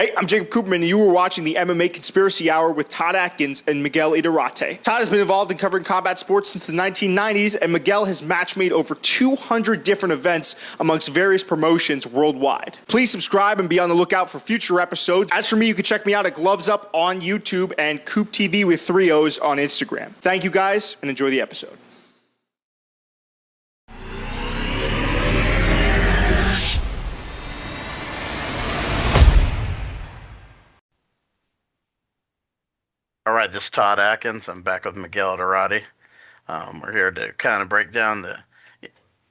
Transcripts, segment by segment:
Hey, I'm Jacob Cooperman, and you were watching the MMA Conspiracy Hour with Todd Atkins and Miguel Iturrate. Todd has been involved in covering combat sports since the 1990s, and Miguel has match-made over 200 different events amongst various promotions worldwide. Please subscribe and be on the lookout for future episodes. As for me, you can check me out at Gloves Up on YouTube and Coop TV with 3 O's on Instagram. Thank you guys, and enjoy the episode. All right, this is Todd Atkins. I'm back with Miguel Iturrate. We're here to kind of break down the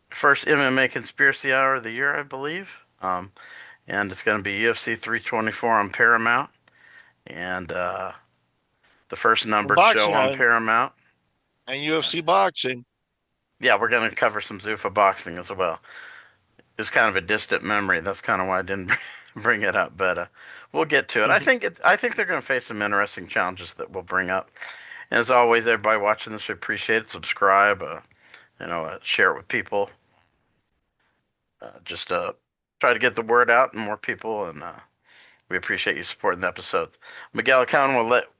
first MMA Conspiracy Hour of the year, I believe. And it's going to be UFC 324 on Paramount. And the first numbered show on Paramount. And UFC Boxing. Yeah, we're going to cover some ZUFFA Boxing as well. It's kind of a distant memory. That's kind of why I didn't bring it up, but we'll get to it. I think they're going to face some interesting challenges that we'll bring up. And as always, everybody watching this, we appreciate it. Subscribe, share it with people. Just try to get the word out and more people, and we appreciate you supporting the episodes. Miguel,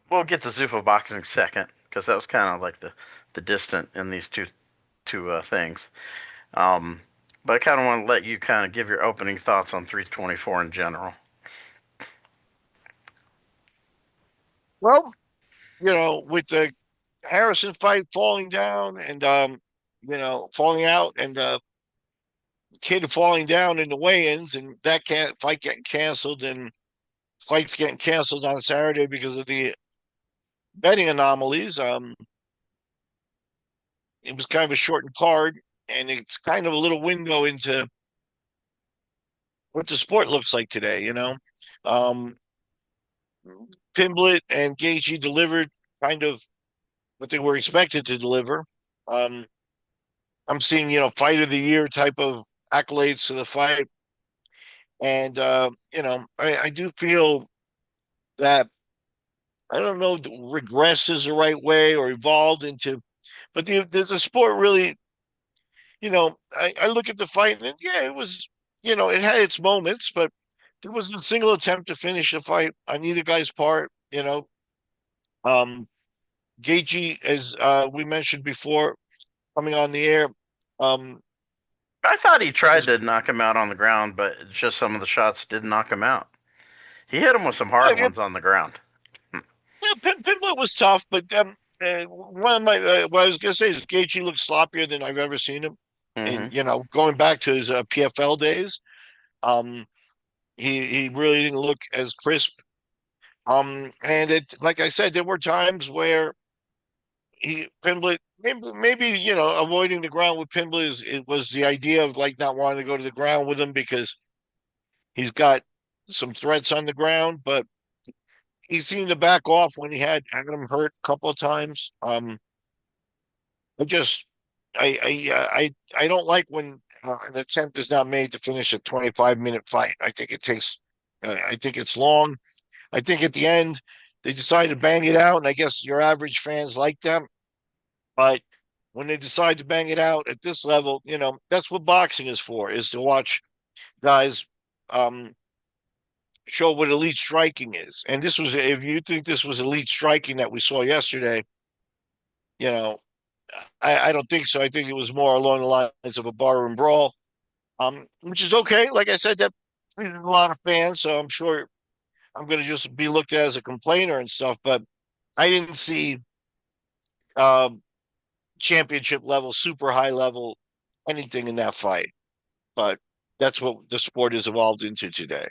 we'll get to ZUFFA Boxing second, because that was kind of like the distant in these two things. But I kind of want to let you kind of give your opening thoughts on 324 in general. Well, with the Harrison fight falling down and, falling out, and the kid falling down in the weigh-ins, and that fight getting canceled, and fights getting canceled on Saturday because of the betting anomalies. It was kind of a shortened card, and it's kind of a little window into what the sport looks like today, Pimblett and Gaethje delivered kind of what they were expected to deliver. I'm seeing, fight of the year type of accolades to the fight. And, I do feel that, I don't know if regress is the right way or evolved into, but there's a sport really, I look at the fight, and yeah, it was, it had its moments, but there wasn't a single attempt to finish the fight on either guy's part. Gaethje, as we mentioned before, coming on the air. I thought he tried to knock him out on the ground, but it's just some of the shots didn't knock him out. He hit him with some hard ones on the ground. Yeah, Pimblett was tough, but one of my what I was going to say is Gaethje looked sloppier than I've ever seen him. Mm-hmm. And going back to his PFL days, he really didn't look as crisp. And it, like I said, there were times where Pimblett maybe avoiding the ground with Pimblett it was the idea of like not wanting to go to the ground with him because he's got some threats on the ground, but he seemed to back off when he had him hurt a couple of times. I don't like when an attempt is not made to finish a 25-minute fight. I think it's long. I think at the end they decided to bang it out, and I guess your average fans like them. But when they decide to bang it out at this level, that's what boxing is for, is to watch guys show what elite striking is. And if you think this was elite striking that we saw yesterday, I don't think so. I think it was more along the lines of a barroom brawl, which is okay. Like I said, that pleases a lot of fans, so I'm sure I'm going to just be looked at as a complainer and stuff. But I didn't see championship level, super high level, anything in that fight. But that's what the sport has evolved into today.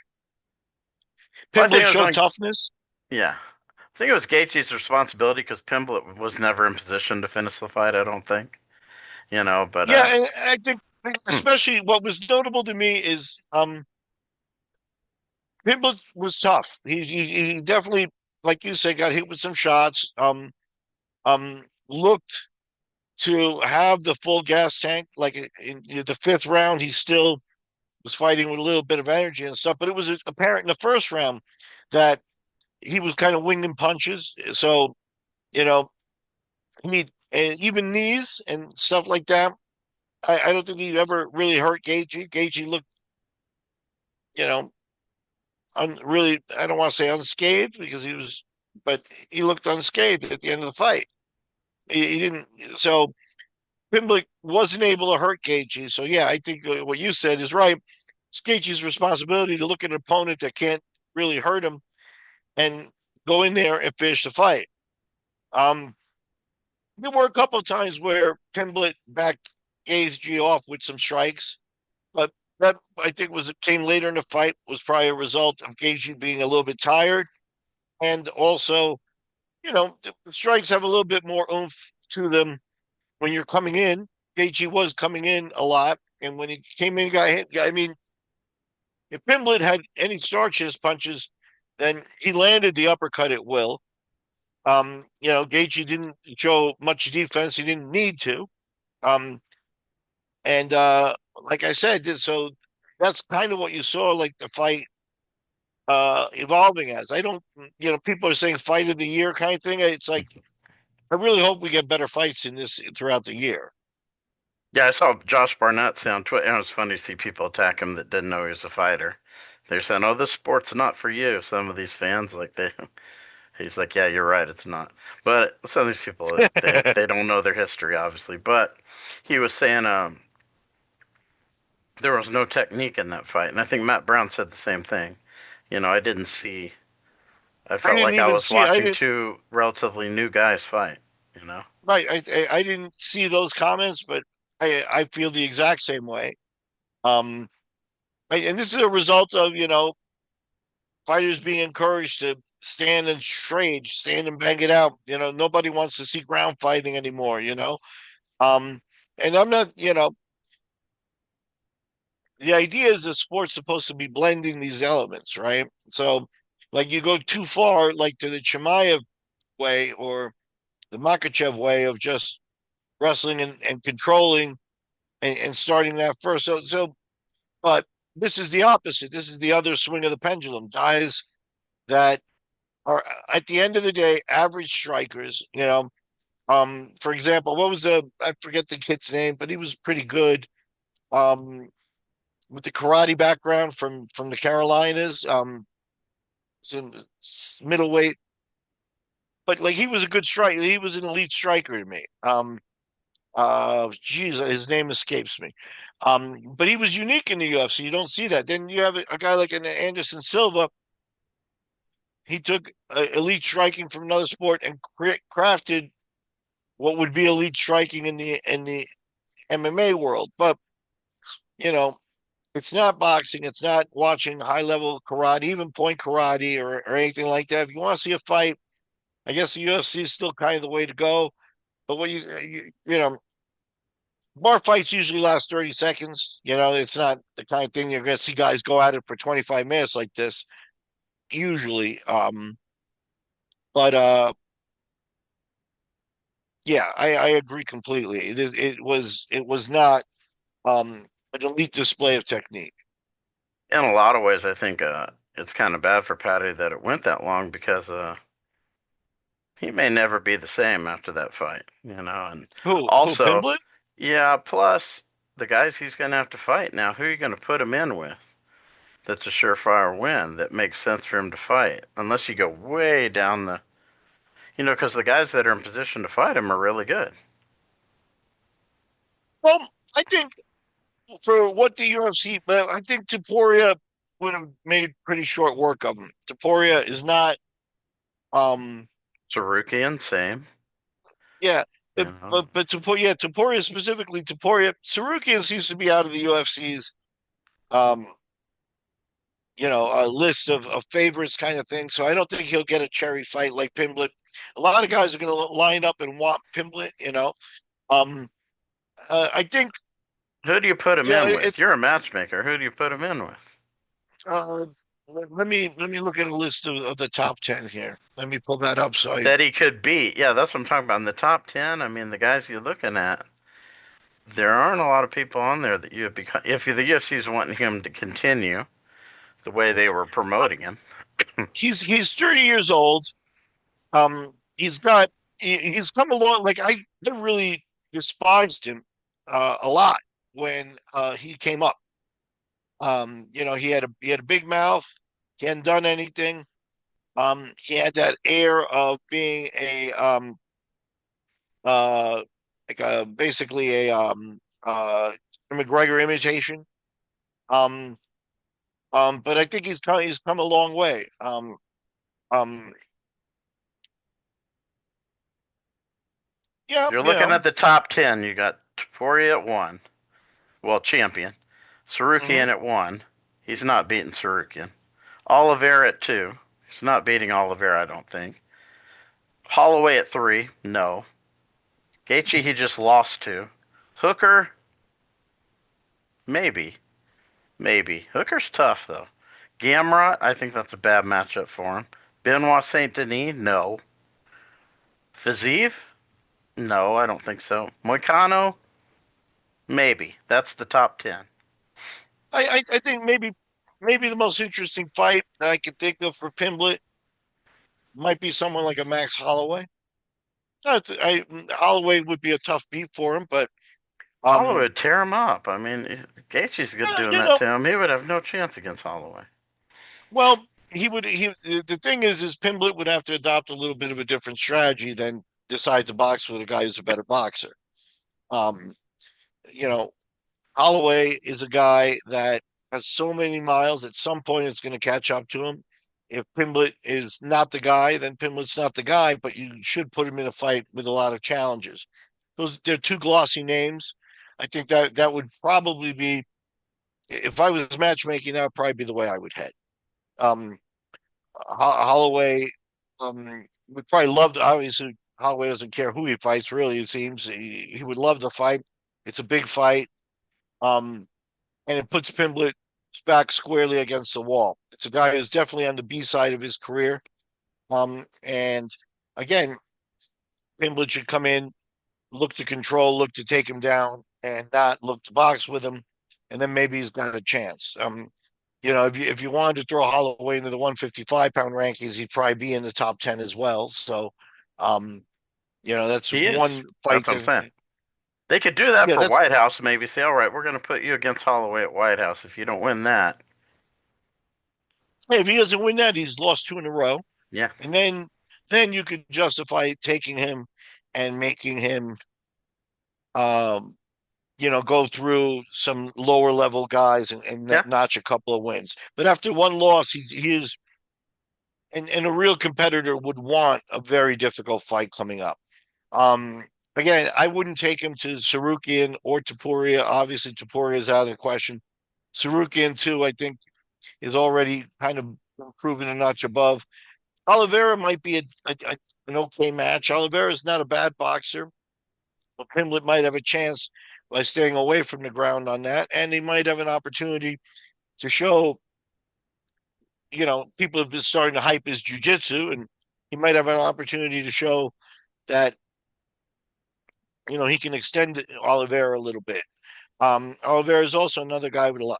Pimblett showed toughness. Yeah. I think it was Gaethje's responsibility because Pimblett was never in position to finish the fight, I don't think. But yeah, and I think especially what was notable to me is Pimblett was tough. He definitely, like you said, got hit with some shots. Looked to have the full gas tank. Like in the fifth round, he still was fighting with a little bit of energy and stuff. But it was apparent in the first round that he was kind of winging punches. So, even knees and stuff like that. I don't think he ever really hurt Gaethje. Gaethje looked, really, I don't want to say unscathed because but he looked unscathed at the end of the fight. He didn't. So Pimblett wasn't able to hurt Gaethje. So yeah, I think what you said is right. It's Gaethje's responsibility to look at an opponent that can't really hurt him and go in there and finish the fight. Um, there were a couple of times where Pimblett backed Gaethje off with some strikes, but that I think came later in the fight, was probably a result of Gaethje being a little bit tired, and also, the strikes have a little bit more oomph to them when you're coming in. Gaethje was coming in a lot, and when he came in, got hit. I mean, if Pimblett had any starch in his punches, then he landed the uppercut at will. Gaethje didn't show much defense; he didn't need to. Um, and like I said, so that's kind of what you saw, like the fight evolving as. I don't, people are saying fight of the year kind of thing. It's like I really hope we get better fights in this throughout the year. Yeah, I saw Josh Barnett say on Twitter, and it was funny to see people attack him that didn't know he was a fighter. They're saying, "Oh, this sport's not for you." Some of these fans, he's like, "Yeah, you're right, it's not." But some of these people, they don't know their history, obviously. But he was saying, there was no technique in that fight, and I think Matt Brown said the same thing. I didn't see. I I felt didn't like I even was see. I watching didn't. two relatively new guys fight. You know. Right. I didn't see those comments, but I feel the exact same way. Um, and this is a result of fighters being encouraged to stand and trade, stand and bang it out. Nobody wants to see ground fighting anymore. Um, and I'm not. The idea is the sport's supposed to be blending these elements, right? So, like you go too far, like to the Chimaev way or the Makachev way of just wrestling and controlling and starting that first. But this is the opposite. This is the other swing of the pendulum. Guys that are at the end of the day average strikers. For example, what was I forget the kid's name, but he was pretty good. With the karate background from the Carolinas. It's in middleweight, but like he was a good striker. He was an elite striker to me. Geez, his name escapes me. But he was unique in the UFC. You don't see that. Then you have a guy like an Anderson Silva. He took elite striking from another sport and crafted what would be elite striking in the MMA world. But you know, it's not boxing. It's not watching high level karate, even point karate or anything like that. If you want to see a fight, I guess the UFC is still kind of the way to go. But what bar fights usually last 30 seconds. It's not the kind of thing you're going to see guys go at it for 25 minutes like this, usually. But yeah, I agree completely. It was not an elite display of technique. In a lot of ways, I think it's kind of bad for Patty that it went that long because he may never be the same after that fight, and Who also, Pimblett? yeah, plus the guys he's going to have to fight now, who are you going to put him in with? That's a surefire win that makes sense for him to fight, unless you go way down because the guys that are in position to fight him are really good. Well, I think for what the UFC, but I think Taporia would have made pretty short work of him. Taporia is not, um, Sarukian, same, yeah, you but know. but, but Taporia specifically, Taporia Sarukian seems to be out of the UFC's, um, a list of favorites kind of thing. So I don't think he'll get a cherry fight like Pimblett. A lot of guys are going to line up and want Pimblett. Um, I think, Who do you put him yeah, in it. with? You're a matchmaker. Who do you put him in with? Uh, let me look at a list of the top 10 here. Let me pull that up. That he could beat. Yeah, that's what I'm talking about. In the top 10, I mean, the guys you're looking at, there aren't a lot of people on there that you have become. If the UFC's wanting him to continue the way they were promoting him, He's 30 years old. He's come along. Like I really despised him a lot when he came up. He had a big mouth. He hadn't done anything. He had that air of being uh like a basically a McGregor imitation. Um, but I think he's come a long way. Um, yeah, You're looking at the top 10. You got Topuria at 1. Well, champion. mhm. Sarukian at 1. He's not beating Sarukian. Oliveira at 2. He's not beating Oliveira, I don't think. Holloway at 3. No. Gaethje he just lost to. Hooker, maybe. Maybe. Hooker's tough, though. Gamrot, I think that's a bad matchup for him. Benoit Saint Denis, no. Fiziev, no, I don't think so. Moicano, maybe. That's the top 10. I think maybe the most interesting fight that I can think of for Pimblett might be someone like a Max Holloway. Holloway would be a tough beat for him, but Holloway um, would tear him up. I mean, Gaethje's good yeah, doing that to him. He would have no chance against Holloway. well, he would. The thing is Pimblett would have to adopt a little bit of a different strategy than decide to box with a guy who's a better boxer. Um, you know, Holloway is a guy that has so many miles. At some point, it's going to catch up to him. If Pimblett is not the guy, then Pimblett's not the guy. But you should put him in a fight with a lot of challenges. They're two glossy names. I think that would probably be, if I was matchmaking, that would probably be the way I would head. Um, Holloway would probably love to, obviously Holloway doesn't care who he fights, really, it seems. He would love the fight. It's a big fight. Um, and it puts Pimblett back squarely against the wall. It's a guy who's definitely on the B side of his career. And again, Pimblett should come in, look to control, look to take him down, and not look to box with him. And then maybe he's got a chance. If you wanted to throw Holloway into the 155-pound rankings, he'd probably be in the top 10 as well. So, um, that's He is. one fight That's what I'm that, saying. They could do that yeah, for that's, White House. Maybe say, all right, we're going to put you against Holloway at White House. If you don't win that, hey, if he doesn't win that, he's lost two in a row. yeah, And then you could justify taking him and making him, um, go through some lower level guys and yeah, notch a couple of wins. But after one loss, he is, and a real competitor would want a very difficult fight coming up. Um, Again, I wouldn't take him to Sarukian or Topuria. Obviously, Topuria is out of the question. Sarukian, too, I think, is already kind of proven a notch above. Oliveira might be an okay match. Oliveira is not a bad boxer, but Pimblett might have a chance by staying away from the ground on that, and he might have an opportunity to show. People have been starting to hype his jujitsu, and he might have an opportunity to show that he can extend Oliveira a little bit. Oliveira is also another guy with a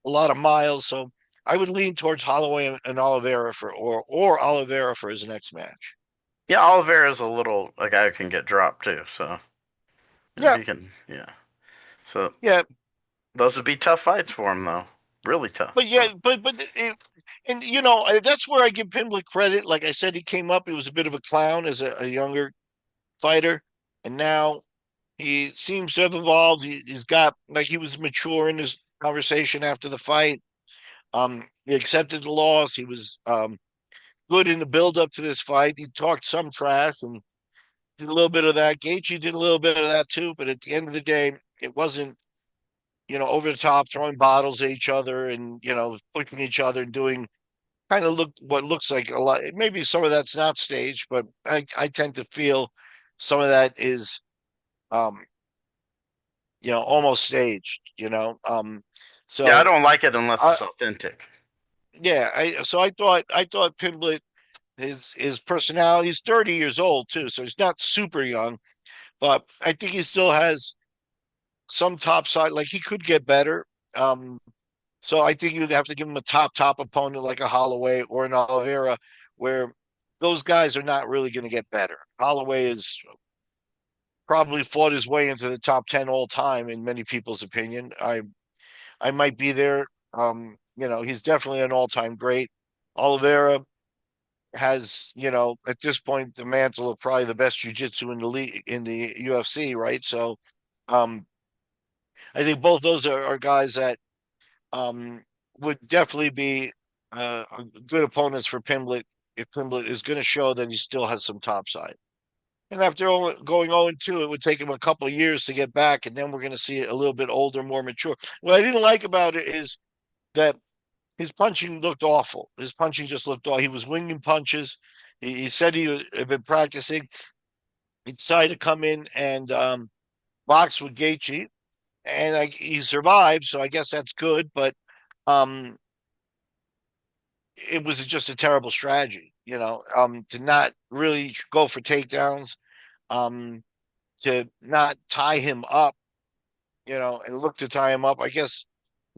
lot of miles, so I would lean towards Holloway and Oliveira or Oliveira for his next match. yeah. Oliveira's a guy who can get dropped too. So Yeah, he can, yeah. So yeah, those would be tough fights for him, though. Really tough. but yeah, and that's where I give Pimblett credit. Like I said, he came up. He was a bit of a clown as a younger fighter, and now he seems to have evolved. He's got, like, he was mature in his conversation after the fight. He accepted the loss. He was good in the build up to this fight. He talked some trash and did a little bit of that. Gaethje did a little bit of that too, but at the end of the day, it wasn't, over the top, throwing bottles at each other and, pushing each other and doing kind of what looks like a lot. Maybe some of that's not staged, but I tend to feel some of that is, um, almost staged. Yeah, I So don't like it unless I, it's authentic. yeah, I thought Pimblett, his personality, he's 30 years old too, so he's not super young, but I think he still has some top side. Like, he could get better. Um, so I think you'd have to give him a top opponent like a Holloway or an Oliveira, where those guys are not really going to get better. Holloway is probably fought his way into the top 10 all time in many people's opinion. I might be there. He's definitely an all time great. Oliveira has, at this point, the mantle of probably the best jiu-jitsu in the league in the UFC, right? So, um, I think both those are guys that um, would definitely be good opponents for Pimblett if Pimblett is going to show that he still has some top side. And after going 0-2, it would take him a couple of years to get back, and then we're going to see it a little bit older, more mature. What I didn't like about it is that his punching looked awful. His punching just looked awful. He was winging punches. He said he had been practicing. He decided to come in and box with Gaethje, and he survived, so I guess that's good. But um, it was just a terrible strategy, to not really go for takedowns, um, to not tie him up, and look to tie him up. I guess,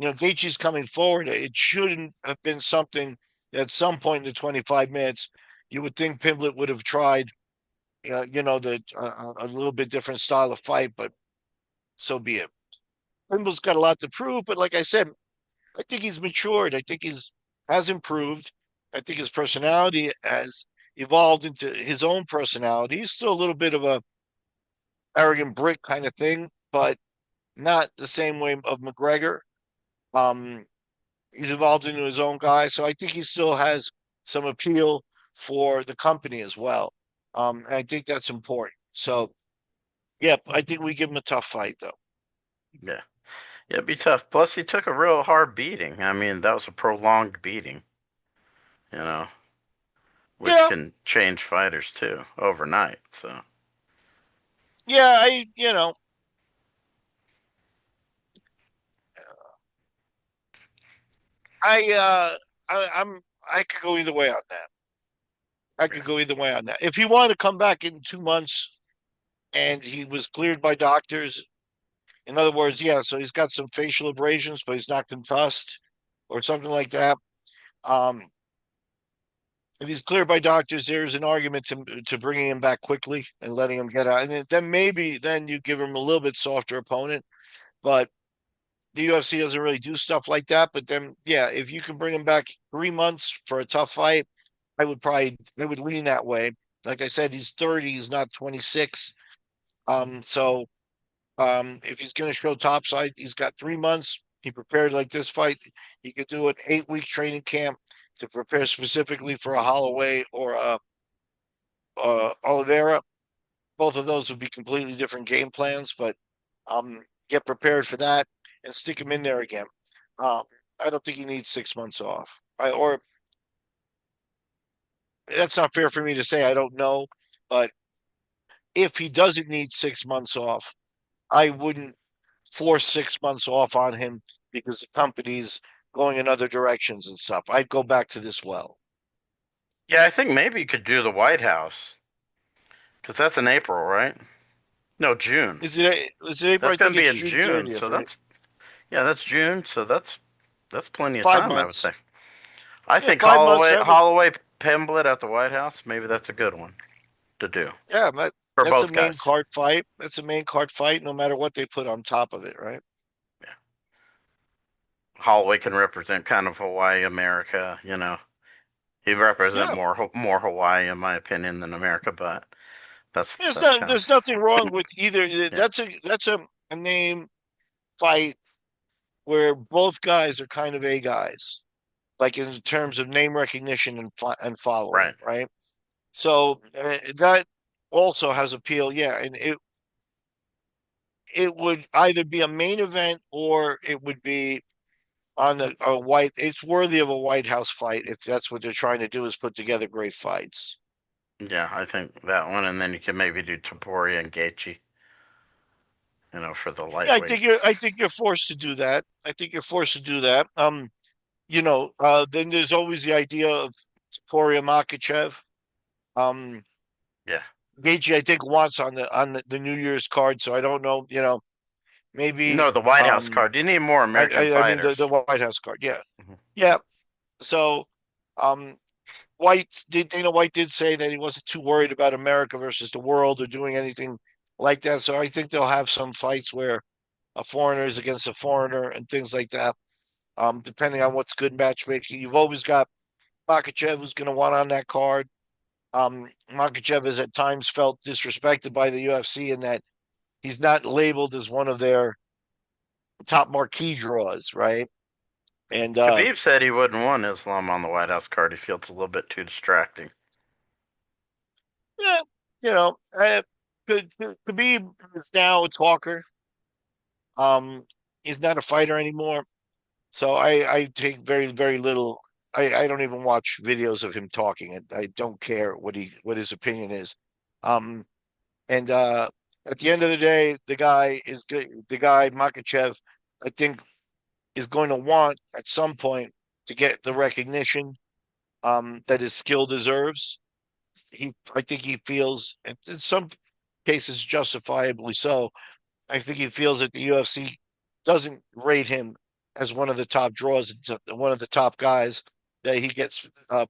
Gaethje's coming forward. It shouldn't have been something that at some point in the 25 minutes, you would think Pimblett would have tried, a little bit different style of fight, but so be it. Pimblett's got a lot to prove, but like I said, I think he's matured. I think has improved. I think his personality has evolved into his own personality. He's still a little bit of a arrogant brick kind of thing, but not the same way of McGregor. Um, he's evolved into his own guy, so I think he still has some appeal for the company as well. And I think that's important. So, yeah, I think we give him a tough fight, though. Yeah. Yeah, it'd be tough. Plus, he took a real hard beating. I mean, that was a prolonged beating, you know, which Yeah, can change fighters too overnight. So, yeah, I, I could go either way on that. I yeah. could go either way on that. If he wanted to come back in 2 months and he was cleared by doctors, in other words, yeah, so he's got some facial abrasions, but he's not concussed or something like that. Um, if he's cleared by doctors, there's an argument to bringing him back quickly and letting him get out. And then maybe then you give him a little bit softer opponent. But the UFC doesn't really do stuff like that. But then, yeah, if you can bring him back 3 months for a tough fight, I would lean that way. Like I said, he's 30, he's not 26. So if he's going to show topside, he's got 3 months. He prepared like this fight. He could do an 8-week training camp to prepare specifically for a Holloway or Oliveira. Both of those would be completely different game plans, but get prepared for that and stick him in there again. Um, I don't think he needs 6 months off. Or that's not fair for me to say. I don't know, but if he doesn't need 6 months off, I wouldn't force 6 months off on him because the company's going in other directions and stuff. I'd go back to this well. Yeah, I think maybe you could do the White House because that's in April, right? No, June. Is it April? That's I going think to be it's in June June. 30th, So right? that's June. So that's plenty of Five time, I would months. think. I Yeah, think 5 months. Holloway Pimblett at the White House. Maybe that's a good one to do Yeah, for that's a both main guys. card fight. That's a main card fight, no matter what they put on top of it, right? Yeah, Holloway can represent kind of Hawaii, America. He represent Yeah. more Hawaii in my opinion than America, but There's that's not kind of there's nothing wrong with either. yeah, That's a name fight where both guys are kind of A guys, like in terms of name recognition and following, right. right? So that also has appeal, yeah. And it would either be a main event or it would be on a white. It's worthy of a White House fight if that's what they're trying to do is put together great fights. Yeah, I think that one, and then you can maybe do Topuria and Gaethje, for the Yeah, lightweight. I think you're forced to do that. I think you're forced to do that. Then there's always the idea of Topuria Makachev. Um, Yeah. Gaethje, I think, wants on the New Year's card, so I don't know. Maybe. No, the White House card. You need more American I mean the fighters. White House card. Yeah, Mhm. yeah. So, um, Dana White did say that he wasn't too worried about America versus the world or doing anything like that. So I think they'll have some fights where a foreigner is against a foreigner and things like that. Depending on what's good matchmaking, you've always got Makhachev was going to want on that card. Makhachev has at times felt disrespected by the UFC in that he's not labeled as one of their top marquee draws, right? And Khabib said he wouldn't want Islam on the White House card. He feels a little bit too distracting. yeah, you know, Khabib is now a talker. Um, he's not a fighter anymore. So I take very, very little. I don't even watch videos of him talking. I don't care what his opinion is. Um, and at the end of the day, the guy is good. The guy Makachev, I think, is going to want at some point to get the recognition that his skill deserves. I think he feels, in some cases, justifiably so. I think he feels that the UFC doesn't rate him as one of the top draws, one of the top guys, that he gets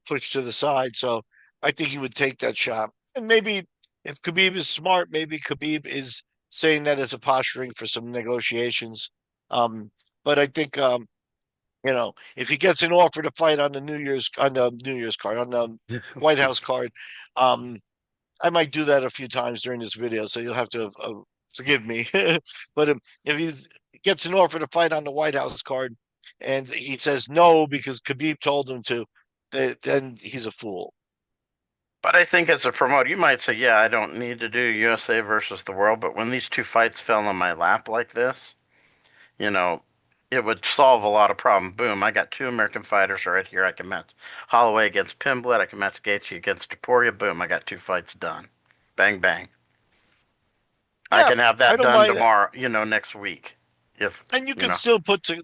pushed to the side. So I think he would take that shot. And maybe if Khabib is smart, maybe Khabib is saying that as a posturing for some negotiations. But I think if he gets an offer to fight on the New Year's card, on the White House card, um, I might do that a few times during this video, so you'll have to forgive me. But if he gets an offer to fight on the White House card and he says no because Khabib told him to, then he's a fool. But I think as a promoter, you might say, yeah, I don't need to do USA versus the world, but when these two fights fell in my lap like this, you know, it would solve a lot of problems. Boom, I got two American fighters right here. I can match Holloway against Pimblett. I can match Gaethje against Topuria. Boom, I got two fights done. Bang, bang. I Yeah, can have I that don't done mind. tomorrow, next week. If, And you you can know, still put to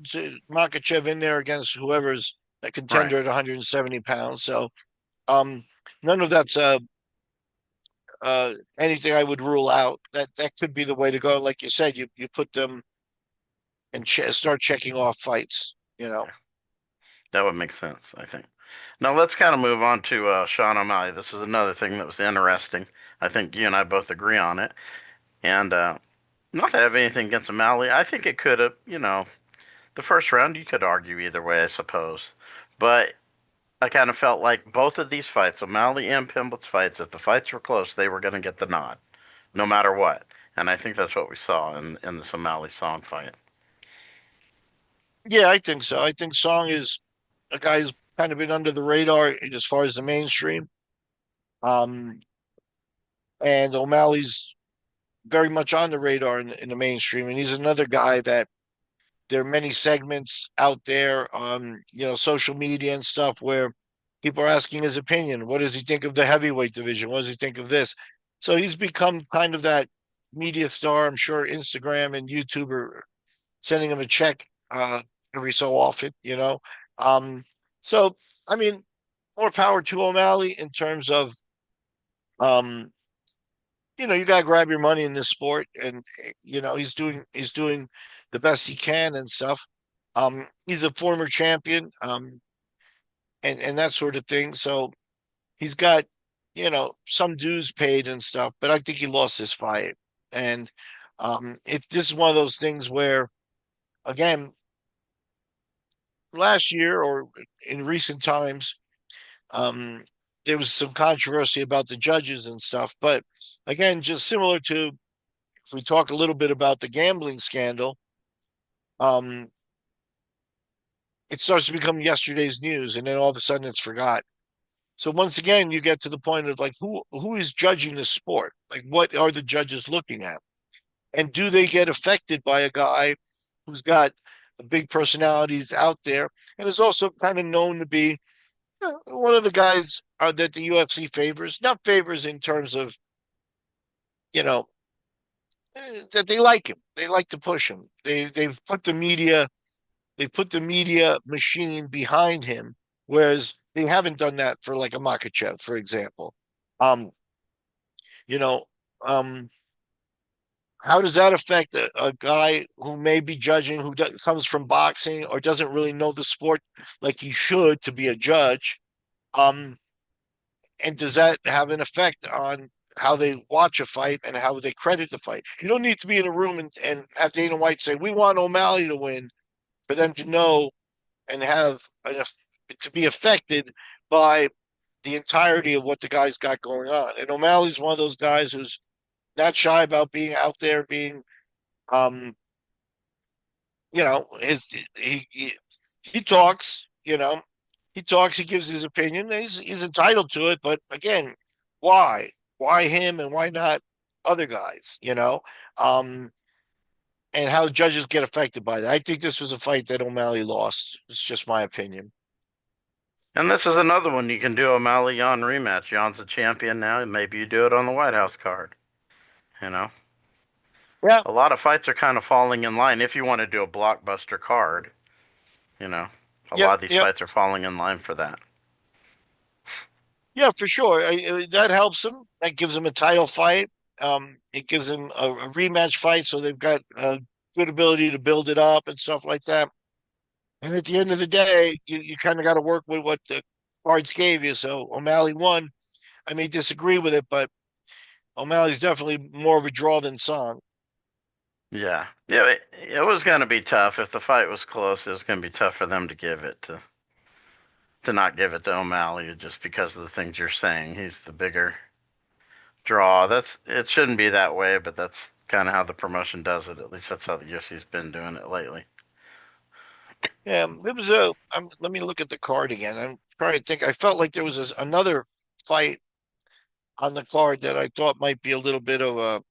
Makachev in there against whoever's a right. contender at 170 pounds. So um, none of that's anything I would rule out. That could be the way to go. Like you said, you put them and start checking off fights. That would make sense, I think. Now let's kind of move on to Sean O'Malley. This is another thing that was interesting. I think you and I both agree on it. And not that I have anything against O'Malley. I think it could have, the first round, you could argue either way, I suppose. But I kind of felt like both of these fights, O'Malley and Pimblett's fights, if the fights were close, they were going to get the nod, no matter what. And I think that's what we saw in this O'Malley Song fight. Yeah, I think so. I think Song is a guy who's kind of been under the radar as far as the mainstream. Um, and O'Malley's very much on the radar in the mainstream, and he's another guy that there are many segments out there on social media and stuff where people are asking his opinion. What does he think of the heavyweight division? What does he think of this? So he's become kind of that media star. I'm sure Instagram and YouTube are sending him a check every so often. Um, so I mean, more power to O'Malley in terms of um, you gotta grab your money in this sport, and he's doing the best he can and stuff. He's a former champion, and that sort of thing. So he's got some dues paid and stuff. But I think he lost his fight, and this is one of those things where, again, last year or in recent times, um, there was some controversy about the judges and stuff. But again, just similar to, if we talk a little bit about the gambling scandal, um, it starts to become yesterday's news, and then all of a sudden it's forgotten. So once again, you get to the point of like, who is judging the sport? Like, what are the judges looking at? And do they get affected by a guy who's got big personalities out there and is also kind of known to be one of the guys that the UFC favors? Not favors in terms of, you know, that they like him. They like to push him. They put the media machine behind him, whereas they haven't done that for like a Makachev, for example. Um, you know, um, how does that affect a guy who may be judging, who comes from boxing or doesn't really know the sport like he should to be a judge? Um, and does that have an effect on how they watch a fight and how they credit the fight? You don't need to be in a room and have Dana White say, "We want O'Malley to win," for them to know and have enough to be affected by the entirety of what the guy's got going on. And O'Malley's one of those guys who's not shy about being out there, being, um, his he talks, he talks, he gives his opinion. He's entitled to it, but again, why? Why him and why not other guys? And how the judges get affected by that. I think this was a fight that O'Malley lost. It's just my opinion. And this is another one you can do O'Malley Yan rematch. Yan's the champion now. Maybe you do it on the White House card. You know, Yeah, a lot of fights are kind of falling in line. If you want to do a blockbuster card, you know, a yep, lot of these yep, fights are falling in line for that. yeah, for sure. That helps him. That gives him a title fight. It gives him a rematch fight, so they've got a good ability to build it up and stuff like that. And at the end of the day, you kind of got to work with what the cards gave you. So O'Malley won. I may disagree with it, but O'Malley's definitely more of a draw than Song. Yeah, yeah, it was going to be tough if the fight was close. It was going to be tough for them to give it to not give it to O'Malley just because of the things you're saying. He's the bigger draw. It shouldn't be that way, but that's kind of how the promotion does it. At least that's how the UFC's been doing it lately. Yeah, there was a. Let me look at the card again. I'm trying to think. I felt like there was another fight on the card that I thought might be a little bit of a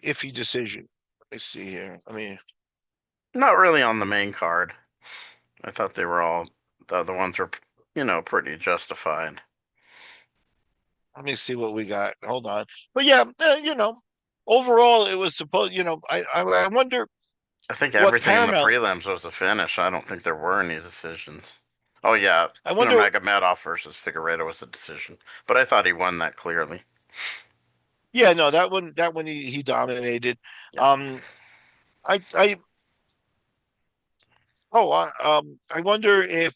iffy decision. Let me see here. Not really on the main card. I thought they were all the other ones were, pretty justified. let me see what we got. Hold on. But yeah, overall it was supposed. I wonder I think what everything in the Paramount. prelims was a finish. I don't think there were any decisions. Oh yeah, I wonder. Nurmagomedov versus Figueiredo was a decision, but I thought he won that clearly. Yeah, no, that one he dominated. Yeah. Um, I oh I wonder if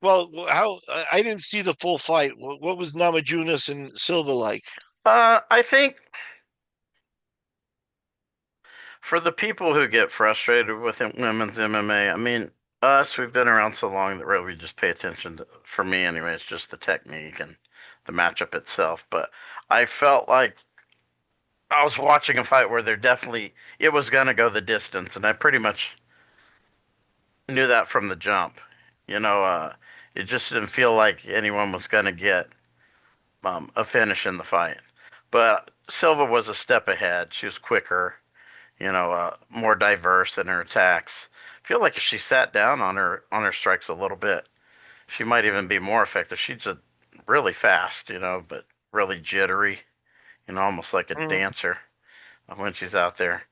well how I didn't see the full fight. What was Namajunas and Silva like? I think for the people who get frustrated with women's MMA, I mean, us, we've been around so long that really we just pay attention to, for me anyway, it's just the technique and the matchup itself. But I felt like I was watching a fight where it was going to go the distance, and I pretty much knew that from the jump. You know, it just didn't feel like anyone was going to get a finish in the fight. But Silva was a step ahead. She was quicker, more diverse in her attacks. I feel like if she sat down on her strikes a little bit, she might even be more effective. She's really fast, but really jittery, almost like a Mhm. dancer when she's out there.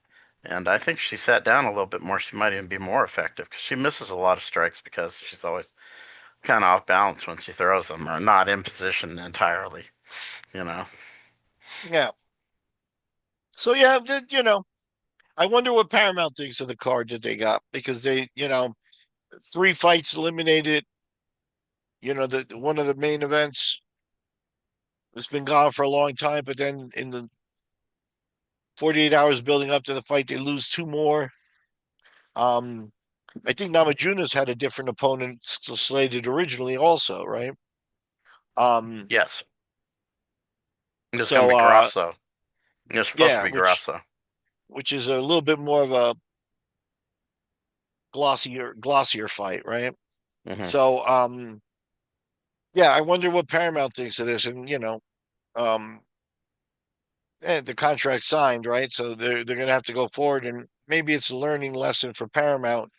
And I think if she sat down a little bit more, she might even be more effective because she misses a lot of strikes because she's always kind of off balance when she throws them or not in position entirely, you know. Yeah. So yeah, I wonder what Paramount thinks of the card that they got because they, three fights eliminated. The one of the main events has been gone for a long time, but then in the 48 hours building up to the fight, they lose two more. Um, I think Namajunas had a different opponent slated originally, also, right? Um, Yes, it's going to so be Grasso. It's supposed to yeah, be Grasso. which is a little bit more of a glossier fight, right? Hmm. So yeah, I wonder what Paramount thinks of this, and um, the contract signed, right? So they're going to have to go forward, and maybe it's a learning lesson for Paramount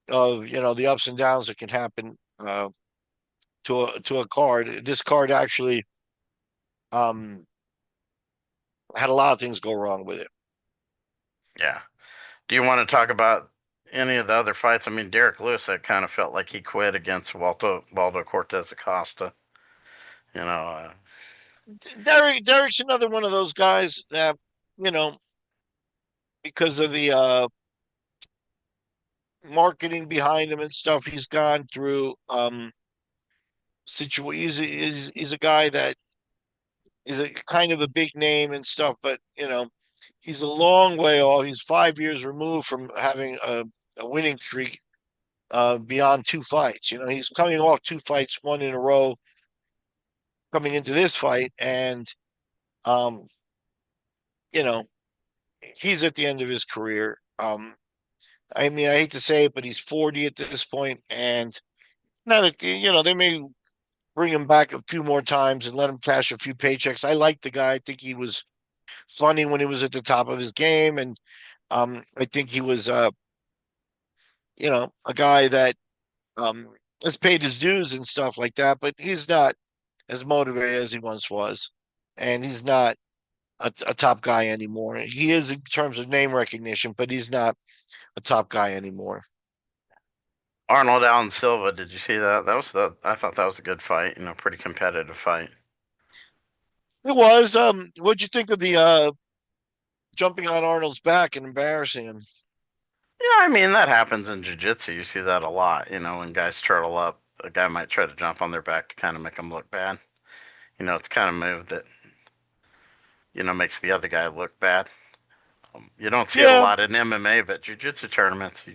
of the ups and downs that can happen to a card. This card actually um, had a lot of things go wrong with it. Yeah. Do you want to talk about any of the other fights? I mean, Derek Lewis, I kind of felt like he quit against Waldo Cortez Acosta. You know, Derek's another one of those guys that you know because of the marketing behind him and stuff he's gone through. He's a guy that is a kind of a big name and stuff, but he's a long way off. He's 5 years removed from having a winning streak. beyond 2 fights. He's coming off 2 fights, one in a row, coming into this fight, and um, you know, he's at the end of his career. I mean, I hate to say it, but he's 40 at this point, and not at they may bring him back a few more times and let him cash a few paychecks. I like the guy. I think he was funny when he was at the top of his game, and I think he was a guy that has paid his dues and stuff like that, but he's not as motivated as he once was, and he's not a top guy anymore. He is in terms of name recognition, but he's not a top guy anymore. Arnold Allen Silva, did you see that? I thought that was a good fight. Pretty competitive fight. It was. What'd you think of the jumping on Arnold's back and embarrassing him? Yeah, I mean that happens in jiu-jitsu. You see that a lot. When guys turtle up, a guy might try to jump on their back to kind of make them look bad. It's kind of move that makes the other guy look bad. You don't see it a Yeah, lot in MMA, but jiu-jitsu tournaments,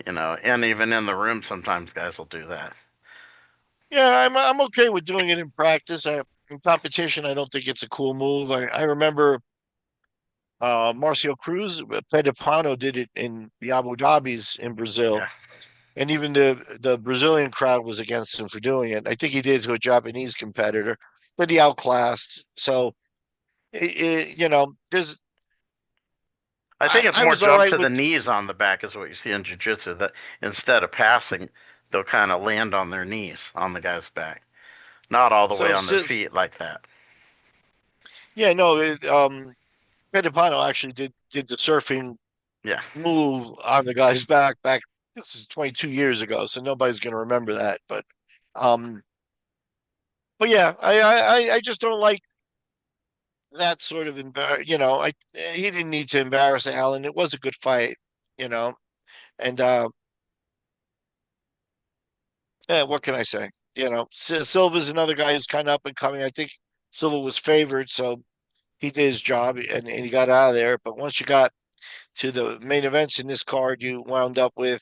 and even in the room, sometimes guys will do that. yeah, I'm okay with doing it in practice. In competition, I don't think it's a cool move. I remember Marcio Cruz, Pedipano did it in the Abu Dhabis in Brazil, Yeah, and even the Brazilian crowd was against him for doing it. I think he did to a Japanese competitor, but he outclassed. So, there's I think it's I more was all jump right to with. the knees on the back is what you see in jiu-jitsu. That instead of passing, they'll kind of land on their knees on the guy's back, not all the way So, on their feet like that. yeah, no, Pedipano actually did the surfing Yeah. move on the guy's back. This is 22 years ago, so nobody's going to remember that. Um, but yeah, I just don't like that sort of he didn't need to embarrass Allen. It was a good fight, you know, and yeah, what can I say? Silva's another guy who's kind of up and coming. I think Silva was favored, so he did his job and he got out of there. But once you got to the main events in this card, you wound up with,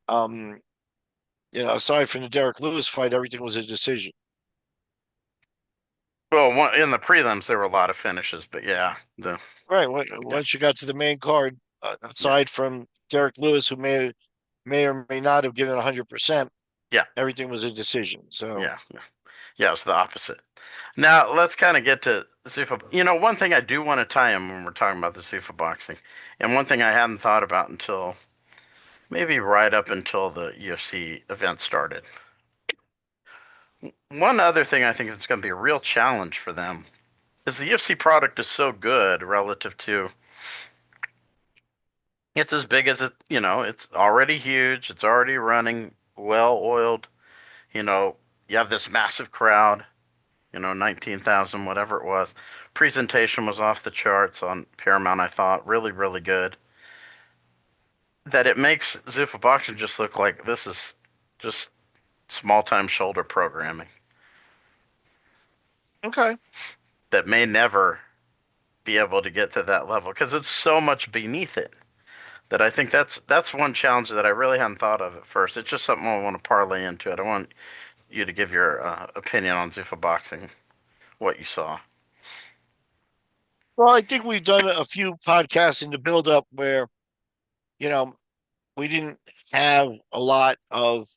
um, aside from the Derek Lewis fight, everything was a decision. Well, in the prelims there were a lot of finishes, but yeah, Right. yeah, Once you got to the main card, yeah, aside from Derek Lewis, who may or may not have given 100%, yeah, everything was a decision. So, yeah, yeah. Yeah, it's the opposite. Now let's kind of get to ZUFFA. One thing I do want to tie in when we're talking about the ZUFFA boxing, and one thing I hadn't thought about until maybe right up until the UFC event started. One other thing I think that's going to be a real challenge for them is the UFC product is so good relative to it's as big as it's already huge, it's already running, well oiled. You have this massive crowd, 19,000, whatever it was. Presentation was off the charts on Paramount, I thought. Really, really good. That it makes ZUFFA Boxing just look like this is just small time shoulder programming okay. that may never be able to get to that level because it's so much beneath it that I think that's one challenge that I really hadn't thought of at first. It's just something I want to parlay into it. I want you to give your opinion on ZUFFA Boxing, what you saw. Well, I think we've done a few podcasts in the build up where, you know, we didn't have a lot of,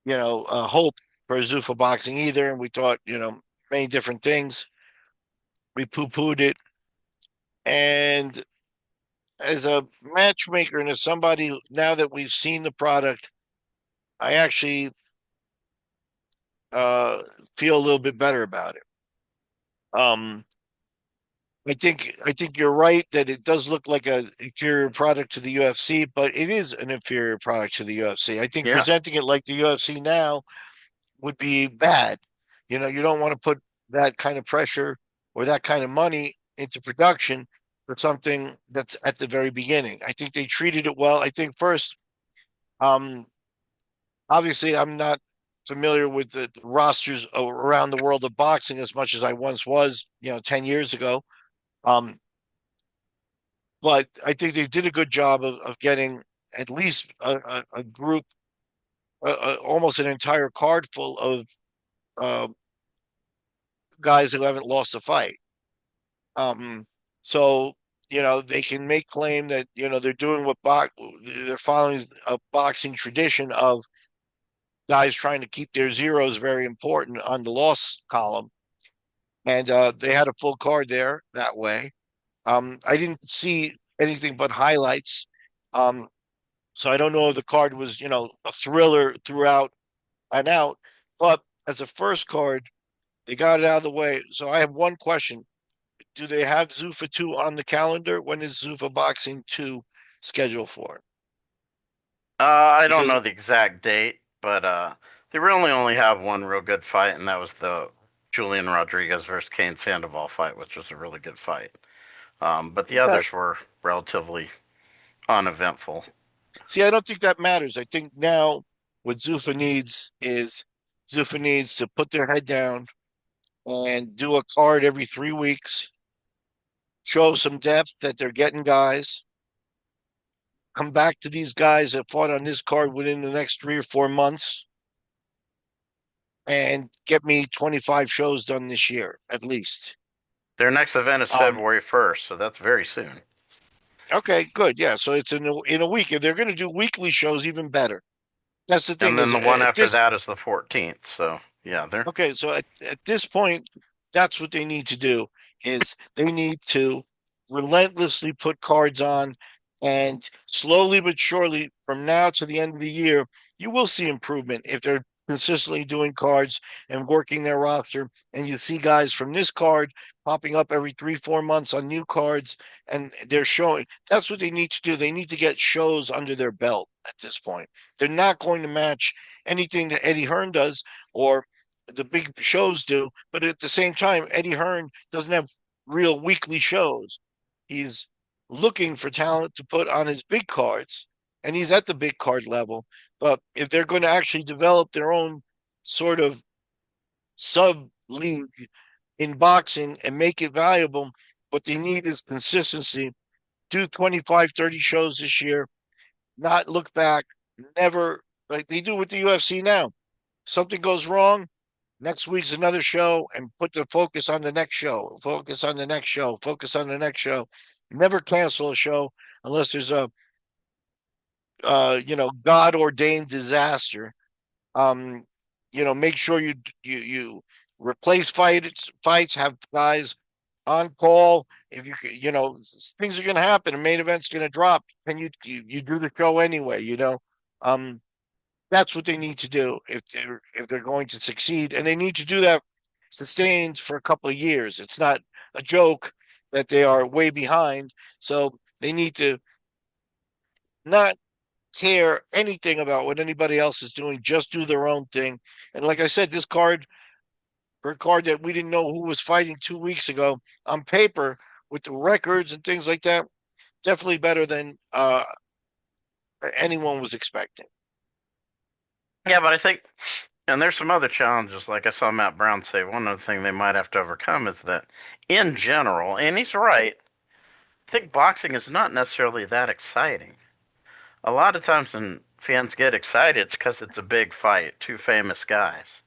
hope for Zuffa boxing either. And we thought, many different things. We poo pooed it. And as a matchmaker and as somebody now that we've seen the product, I actually uh, feel a little bit better about it. Um, I think you're right that it does look like an inferior product to the UFC, but it is an inferior product to the UFC. I think Yeah, presenting it like the UFC now would be bad. You don't want to put that kind of pressure or that kind of money into production for something that's at the very beginning. I think they treated it well. I think first, um, obviously, I'm not familiar with the rosters around the world of boxing as much as I once was, 10 years ago. Um, but I think they did a good job of getting at least a group, almost an entire card full of uh, guys who haven't lost a fight. Um, so they can make claim that they're doing they're following a boxing tradition of guys trying to keep their zeros very important on the loss column, and they had a full card there that way. I didn't see anything but highlights, um, so I don't know if the card was a thriller throughout and out, but as a first card, they got it out of the way. So I have one question: do they have ZUFFA 2 on the calendar? When is ZUFFA Boxing 2 scheduled for? I don't Because know the exact date, but they really only have one real good fight, and that was the Julian Rodriguez versus Kane Sandoval fight, which was a really good fight. But the that, others were relatively uneventful. see, I don't think that matters. I think now what ZUFFA needs to put their head down and do a card every 3 weeks, show some depth that they're getting guys, come back to these guys that fought on this card within the next 3 or 4 months, and get me 25 shows done this year at least. Their next event is Um, February 1st, so that's very soon. okay, good. Yeah, so it's in a week. If they're going to do weekly shows, even better. That's the thing And then is the one at after this. that is the 14th. So, yeah, they're Okay, so at this point, that's what they need to do is they need to relentlessly put cards on, and slowly but surely from now to the end of the year, you will see improvement if they're consistently doing cards and working their roster. And you see guys from this card popping up every 3, 4 months on new cards, and they're showing. That's what they need to do. They need to get shows under their belt at this point. They're not going to match anything that Eddie Hearn does or the big shows do, but at the same time, Eddie Hearn doesn't have real weekly shows. He's looking for talent to put on his big cards, and he's at the big card level. But if they're going to actually develop their own sort of sub league in boxing and make it valuable, what they need is consistency. Do 25, 30 shows this year, not look back, never like they do with the UFC now. Something goes wrong, next week's another show, and put the focus on the next show, focus on the next show, focus on the next show. Never cancel a show unless there's a God ordained disaster. Um, make sure you replace fights, have guys on call. If things are going to happen, a main event's going to drop, and you do the show anyway. Um, that's what they need to do if they're going to succeed, and they need to do that sustained for a couple of years. It's not a joke that they are way behind, so they need to not care anything about what anybody else is doing. Just do their own thing. And like I said, this card, for a card that we didn't know who was fighting 2 weeks ago, on paper with the records and things like that, definitely better than anyone was expecting. yeah, but I think, and there's some other challenges. Like I saw Matt Brown say, one other thing they might have to overcome is that, in general, and he's right. I think boxing is not necessarily that exciting. A lot of times when fans get excited, it's because it's a big fight, two famous guys.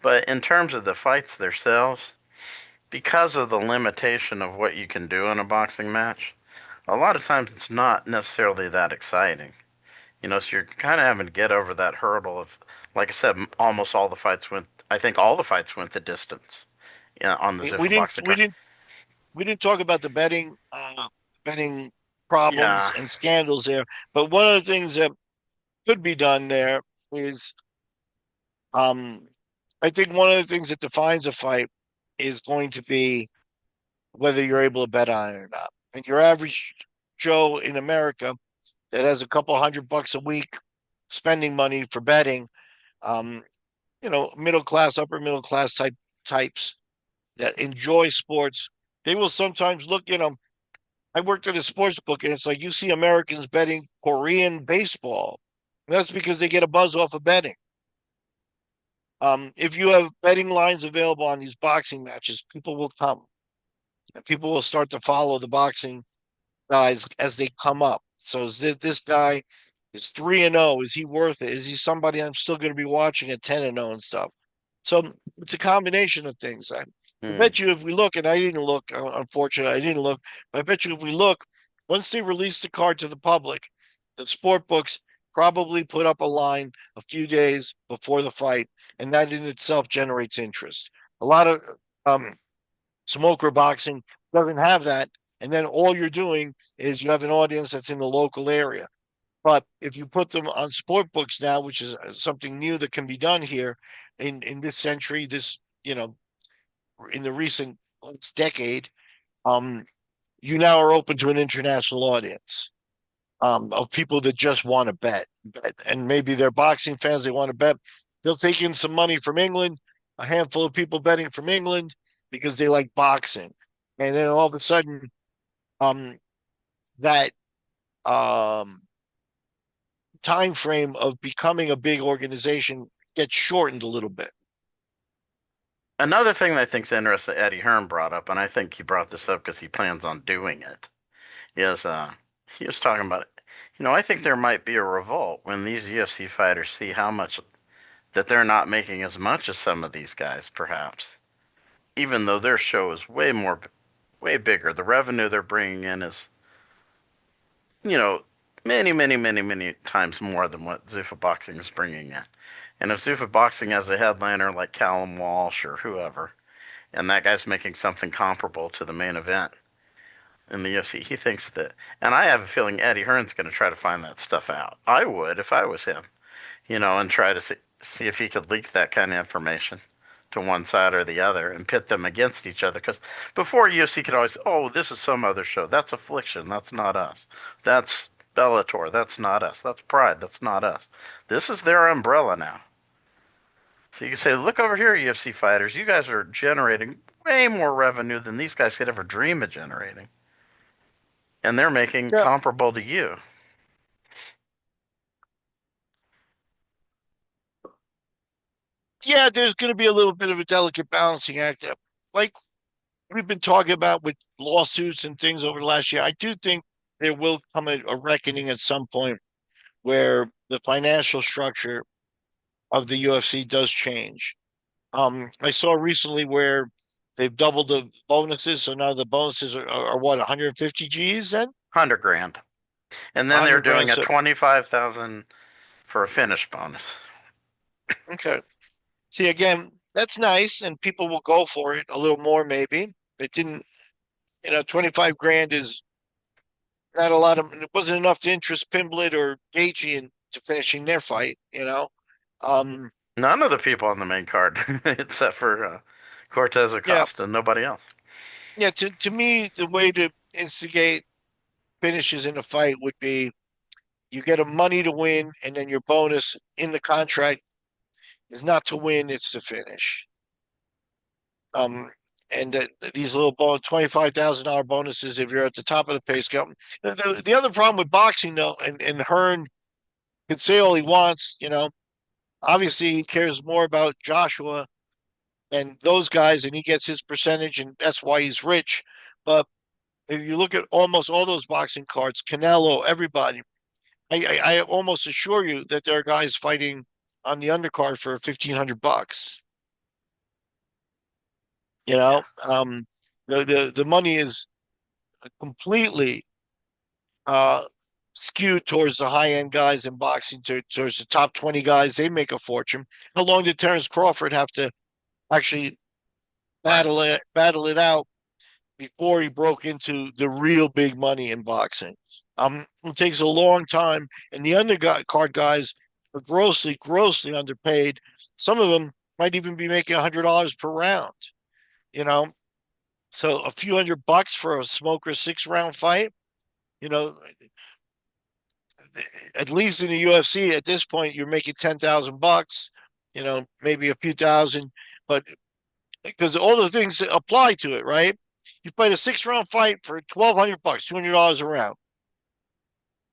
But in terms of the fights themselves, because of the limitation of what you can do in a boxing match, a lot of times it's not necessarily that exciting. So you're kind of having to get over that hurdle of, like I said, almost all the fights went. I think all the fights went the distance. On the We ZUFFA didn't Boxing we card. didn't we didn't talk about the betting problems Yeah, and scandals there. But one of the things that could be done there is, um, I think one of the things that defines a fight is going to be whether you're able to bet on it or not. And your average Joe in America that has a couple $100 a week spending money for betting, um, middle class, upper middle class types that enjoy sports, they will sometimes look. I worked at a sports book, and it's like you see Americans betting Korean baseball. That's because they get a buzz off of betting. If you have betting lines available on these boxing matches, people will come, and people will start to follow the boxing guys as they come up. So this guy Is 3-0. Is he worth it? Is he somebody I'm still going to be watching at 10-0 and stuff? So it's a combination of things. I bet you if we look, and I didn't look, unfortunately, I didn't look, but I bet you if we look, once they release the card to the public, the sport books probably put up a line a few days before the fight, and that in itself generates interest. A lot of smoker boxing doesn't have that, and then all you're doing is you have an audience that's in the local area. But if you put them on sport books now, which is something new that can be done here in this century, this in the recent decade, um, you now are open to an international audience of people that just want to bet, and maybe they're boxing fans. They want to bet. They'll take in some money from England, a handful of people betting from England because they like boxing, and then all of a sudden, that time frame of becoming a big organization gets shortened a little bit. Another thing that I think is interesting that Eddie Hearn brought up, and I think he brought this up because he plans on doing it, is he was talking about it. I think there might be a revolt when these UFC fighters see how much that they're not making as much as some of these guys, perhaps, even though their show is way bigger. The revenue they're bringing in is, many, many, many, many times more than what ZUFFA Boxing is bringing in. And if ZUFFA Boxing has a headliner like Callum Walsh or whoever, and that guy's making something comparable to the main event in the UFC, he thinks that, and I have a feeling Eddie Hearn's going to try to find that stuff out. I would if I was him, and try to see if he could leak that kind of information to one side or the other and pit them against each other. Because before, UFC could always, oh, this is some other show. That's Affliction. That's not us. That's Bellator. That's not us. That's Pride. That's not us. This is their umbrella now. So you can say, look over here, UFC fighters. You guys are generating way more revenue than these guys could ever dream of generating. And they're making comparable to you. Yeah, there's going to be a little bit of a delicate balancing act there. Like we've been talking about with lawsuits and things over the last year, I do think there will come a reckoning at some point where the financial structure of the UFC does change. I saw recently where they've doubled the bonuses, so now the bonuses are what, 150 G's then? 100 grand. And then they're doing grand, a 25,000 for a finish bonus. Okay. See, again, that's nice, and people will go for it a little more, maybe. It didn't, 25 grand is not a lot of, it wasn't enough to interest Pimblett or Gaethje into finishing their fight, None of the people on the main card, except for Cortez Acosta, nobody else. Yeah, to me, the way to instigate finishes in a fight would be you get a money to win, and then your bonus in the contract is not to win, it's to finish. And that these little $25,000 bonuses if you're at the top of the pay scale. The other problem with boxing, though, and Hearn can say all he wants, obviously he cares more about Joshua and those guys, and he gets his percentage, and that's why he's rich. But if you look at almost all those boxing cards, Canelo, everybody, I almost assure you that there are guys fighting on the undercard for $1,500. The money is completely skewed towards the high end guys in boxing, towards the top 20 guys. They make a fortune. How long did Terrence Crawford have to actually battle it out before he broke into the real big money in boxing? It takes a long time, and the undercard guys are grossly underpaid. Some of them might even be making $100 per round. So a few $100 for a smoker 6-round fight. At least in the UFC at this point, you're making $10,000. Maybe a few thousand, but because all the things apply to it, right? You fight a 6-round fight for $1,200, $200 a round.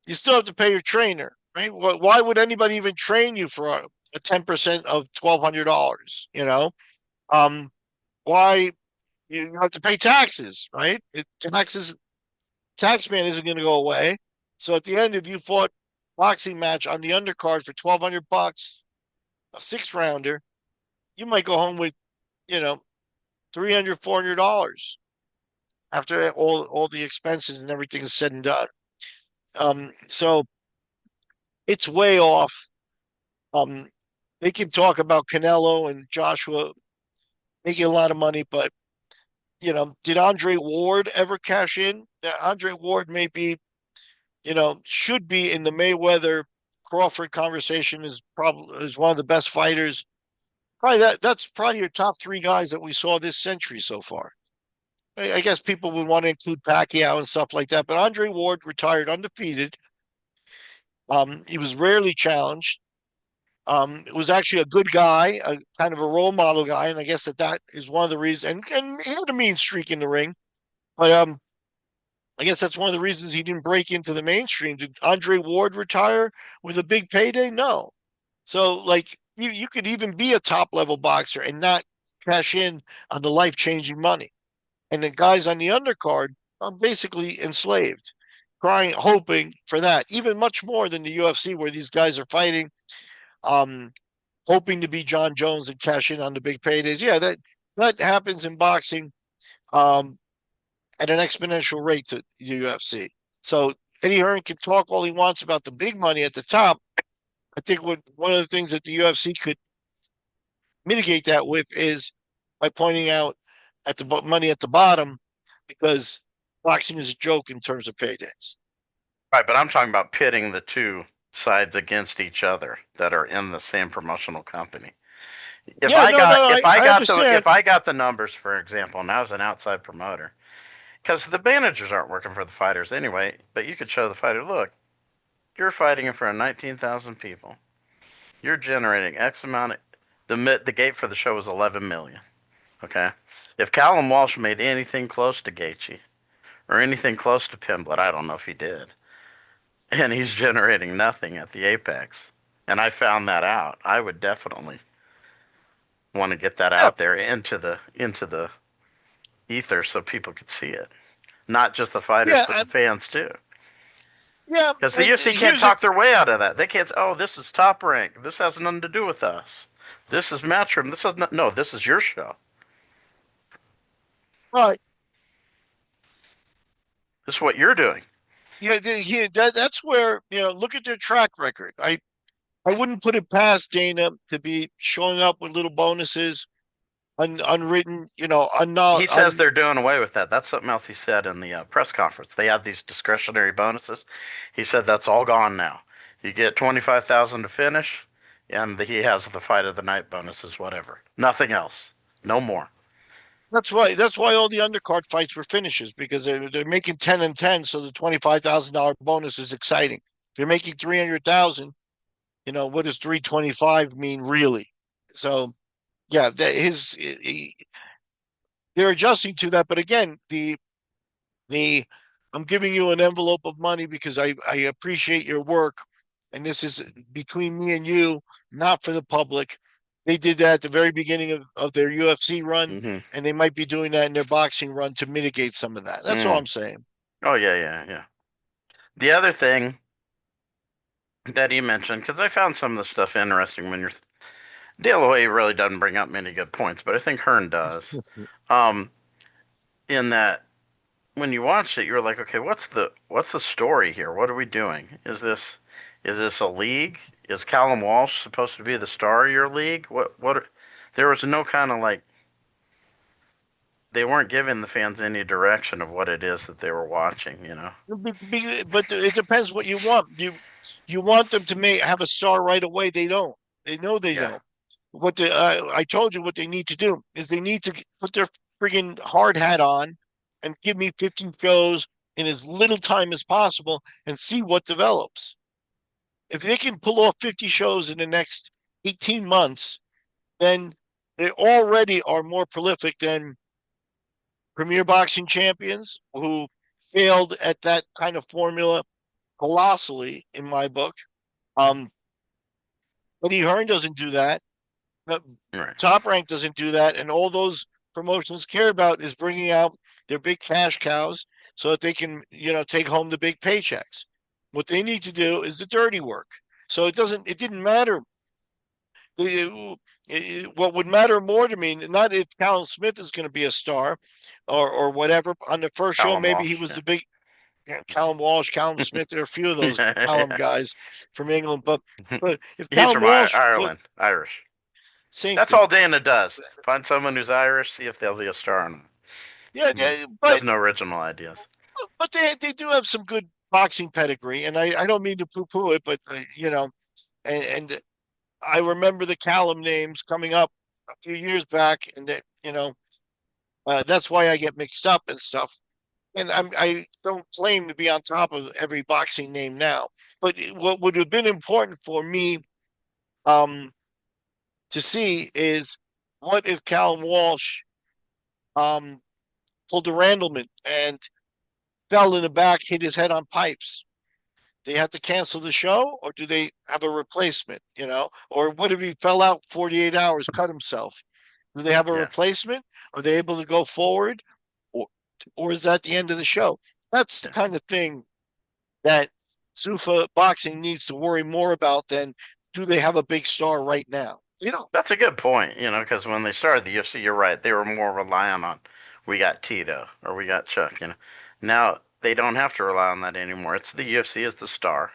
You still have to pay your trainer, right? Why would anybody even train you for a 10% of $1,200? Why you have to pay taxes, right? Taxman isn't going to go away. So at the end, if you fought boxing match on the undercard for $1,200, a 6 rounder, you might go home with, you know, $300, $400 after all the expenses and everything is said and done. So it's way off. They can talk about Canelo and Joshua making a lot of money, but did Andre Ward ever cash in? Andre Ward may be, should be in the Mayweather Crawford conversation is one of the best fighters. Probably that's probably your top three guys that we saw this century so far. I guess people would want to include Pacquiao and stuff like that, but Andre Ward retired undefeated. He was rarely challenged. It was actually a good guy, a kind of a role model guy, and I guess that is one of the reasons. And he had a mean streak in the ring, but I guess that's one of the reasons he didn't break into the mainstream. Did Andre Ward retire with a big payday? No. So like you could even be a top level boxer and not cash in on the life changing money. And the guys on the undercard are basically enslaved, crying, hoping for that, even much more than the UFC, where these guys are fighting, hoping to be John Jones and cash in on the big paydays. Yeah, that happens in boxing at an exponential rate to the UFC. So Eddie Hearn can talk all he wants about the big money at the top. I think one of the things that the UFC could mitigate that with is by pointing out at the money at the bottom, because boxing is a joke in terms of paydays. Right, but I'm talking about pitting the two sides against each other that are in the same promotional company. If I got the numbers, for example, and I was an outside promoter, because the managers aren't working for the fighters anyway, but you could show the fighter, look, you're fighting in front of 19,000 people. You're generating X amount. The gate for the show was 11 million. Okay, if Callum Walsh made anything close to Gaethje or anything close to Pimblett, I don't know if he did, and he's generating nothing at the apex, and I found that out, I would definitely want to get that out there into the ether so people could see it, not just the fighters, but the fans too. Yeah, because the UFC can't talk their way out of that. They can't say, "Oh, this is Top Rank. This has nothing to do with us. This is Matchroom. This is no. This is your show. Right. This is what you're doing." That's where look at their track record. I wouldn't put it past Dana to be showing up with little bonuses, unwritten. He says they're doing away with that. That's something else he said in the press conference. They had these discretionary bonuses. He said that's all gone now. You get 25,000 to finish, and he has the fight of the night bonuses, whatever. Nothing else. No more. That's why all the undercard fights were finishes, because they're making 10 and 10, so the $25,000 bonus is exciting. If you're making 300,000, what does 325 mean really? So, yeah, they're adjusting to that. But again, I'm giving you an envelope of money because I appreciate your work, and this is between me and you, not for the public. They did that at the very beginning of their UFC run, and they might be doing that in their boxing run to mitigate some of that. That's all I'm saying. Oh, yeah. The other thing that he mentioned, because I found some of the stuff interesting when De La Hoya really doesn't bring up many good points, but I think Hearn does. In that, when you watched it, you were like, okay, what's the story here? What are we doing? Is this a league? Is Callum Walsh supposed to be the star of your league? What? There was no kind of like, they weren't giving the fans any direction of what it is that they were watching, But it depends what you want. You want them to have a star right away. They don't. They know they don't. I told you what they need to do is they need to put their friggin' hard hat on and give me 15 shows in as little time as possible and see what develops. If they can pull off 50 shows in the next 18 months, then they already are more prolific than Premier Boxing Champions, who failed at that kind of formula colossally in my book. Eddie Hearn doesn't do that. Right. Top Rank doesn't do that, and all those promotions care about is bringing out their big cash cows so that they can, take home the big paychecks. What they need to do is the dirty work. So it didn't matter. What would matter more to me, not if Callum Smith is going to be a star or whatever. On the first show, Callum maybe he Walsh. was the big Callum Walsh, Callum Smith. There are a few of those Callum Yeah. guys from England, but if He's Callum from Walsh, look, Ireland, Irish. same That's thing. all Dana does. Find someone who's Irish, see if they'll be a star or not. Yeah, He yeah, has no original ideas. but they do have some good boxing pedigree, and I don't mean to poo poo it, but and I remember the Callum names coming up a few years back, and that that's why I get mixed up and stuff. And I don't claim to be on top of every boxing name now, but what would have been important for me um, to see is what if Callum Walsh um, pulled a Randleman and fell in the back, hit his head on pipes? They have to cancel the show, or do they have a replacement? Or what if he fell out 48 hours, cut himself? Do they have a Yeah, replacement? Are they able to go forward, or or is that the end of the show? That's the yeah. kind of thing that ZUFFA Boxing needs to worry more about than do they have a big star right now? That's a good point, because when they started the UFC, you're right, they were more reliant on we got Tito or we got Chuck. Now they don't have to rely on that anymore. It's the UFC is the star,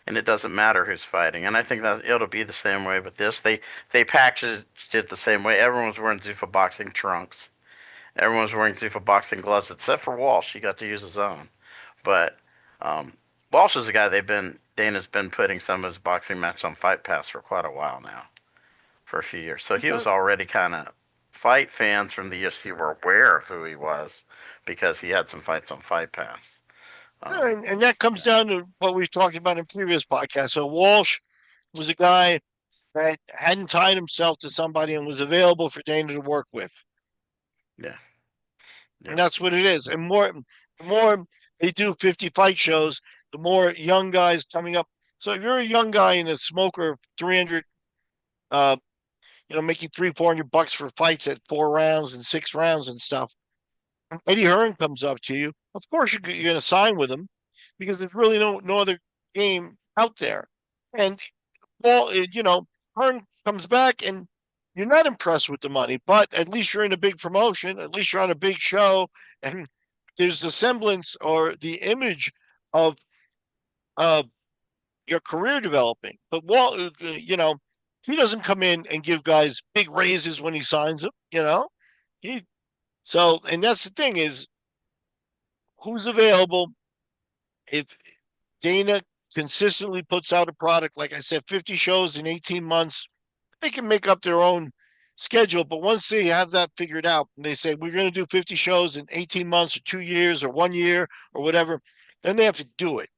and it doesn't matter who's fighting. And I think that it'll be the same way with this. They packaged it the same way. Everyone was wearing ZUFFA Boxing trunks. Everyone was wearing ZUFFA Boxing gloves, except for Walsh. He got to use his own. But um, Walsh is a guy Dana's been putting some of his boxing matches on Fight Pass for quite a while now, for a few years. So he was already kind of fight fans from the UFC were aware of who he was because he had some fights on Fight Pass. and that comes down to what we've talked about in previous podcasts. So Walsh was a guy that hadn't tied himself to somebody and was available for Dana to work with. Yeah, And yeah, that's what it is. And the more they do 50 fight shows, the more young guys coming up. So if you're a young guy and a smoker, 300, making 300-400 bucks for fights at 4 rounds and 6 rounds and stuff, Eddie Hearn comes up to you. Of course, you're going to sign with him because there's really no other game out there. And well, Hearn comes back and you're not impressed with the money, but at least you're in a big promotion. At least you're on a big show, and there's the semblance or the image of uh, your career developing. But Walt, he doesn't come in and give guys big raises when he signs them. He and that's the thing is who's available. If Dana consistently puts out a product, like I said, 50 shows in 18 months, they can make up their own schedule. But once they have that figured out and they say, we're going to do 50 shows in 18 months or 2 years or 1 year or whatever, then they have to do it.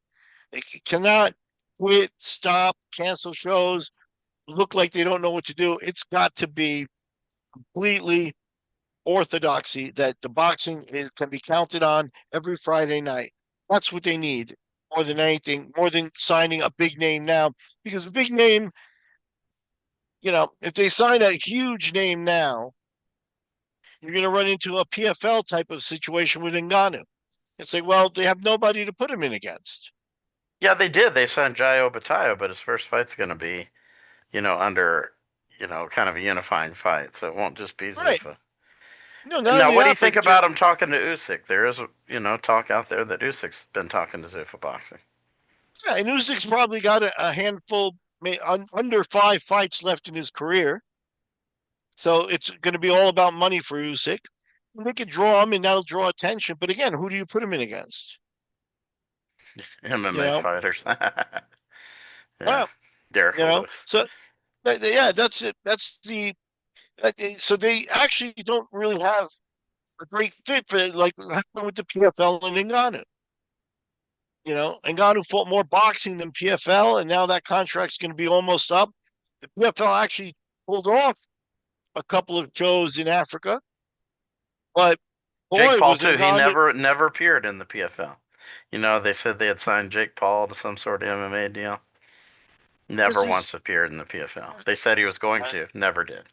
They cannot quit, stop, cancel shows, look like they don't know what to do. It's got to be completely orthodoxy that the boxing can be counted on every Friday night. That's what they need more than anything, more than signing a big name now. Because a big name, if they sign a huge name now, you're going to run into a PFL type of situation with Ngannou. It's like, well, they have nobody to put him in against. yeah. They did. They signed Jai Obatayo, but his first fight's going to be, under, kind of a unifying fight. So it won't just be Right. Zuffa. No, not Now, only what do you that, think about him talking to Usyk? There is, talk out there that Usyk's been talking to Zuffa Boxing. yeah, and Usyk's probably got a handful, under 5 fights left in his career. So it's going to be all about money for Usyk. They could draw him, and that'll draw attention. But again, who do you put him in against? You MMA know, fighters. Yeah, well, Derek Lewis. So yeah, that's it. That's so they actually don't really have a great fit for like with the PFL and Ngannou. Ngannou fought more boxing than PFL, and now that contract's going to be almost up. The PFL actually pulled off a couple of shows in Africa, but Jake boy, Paul was too. He Ngannou. never appeared in the PFL. They said they had signed Jake Paul to some sort of MMA deal. This Never is once appeared in the PFL. They said he was going to. Never did.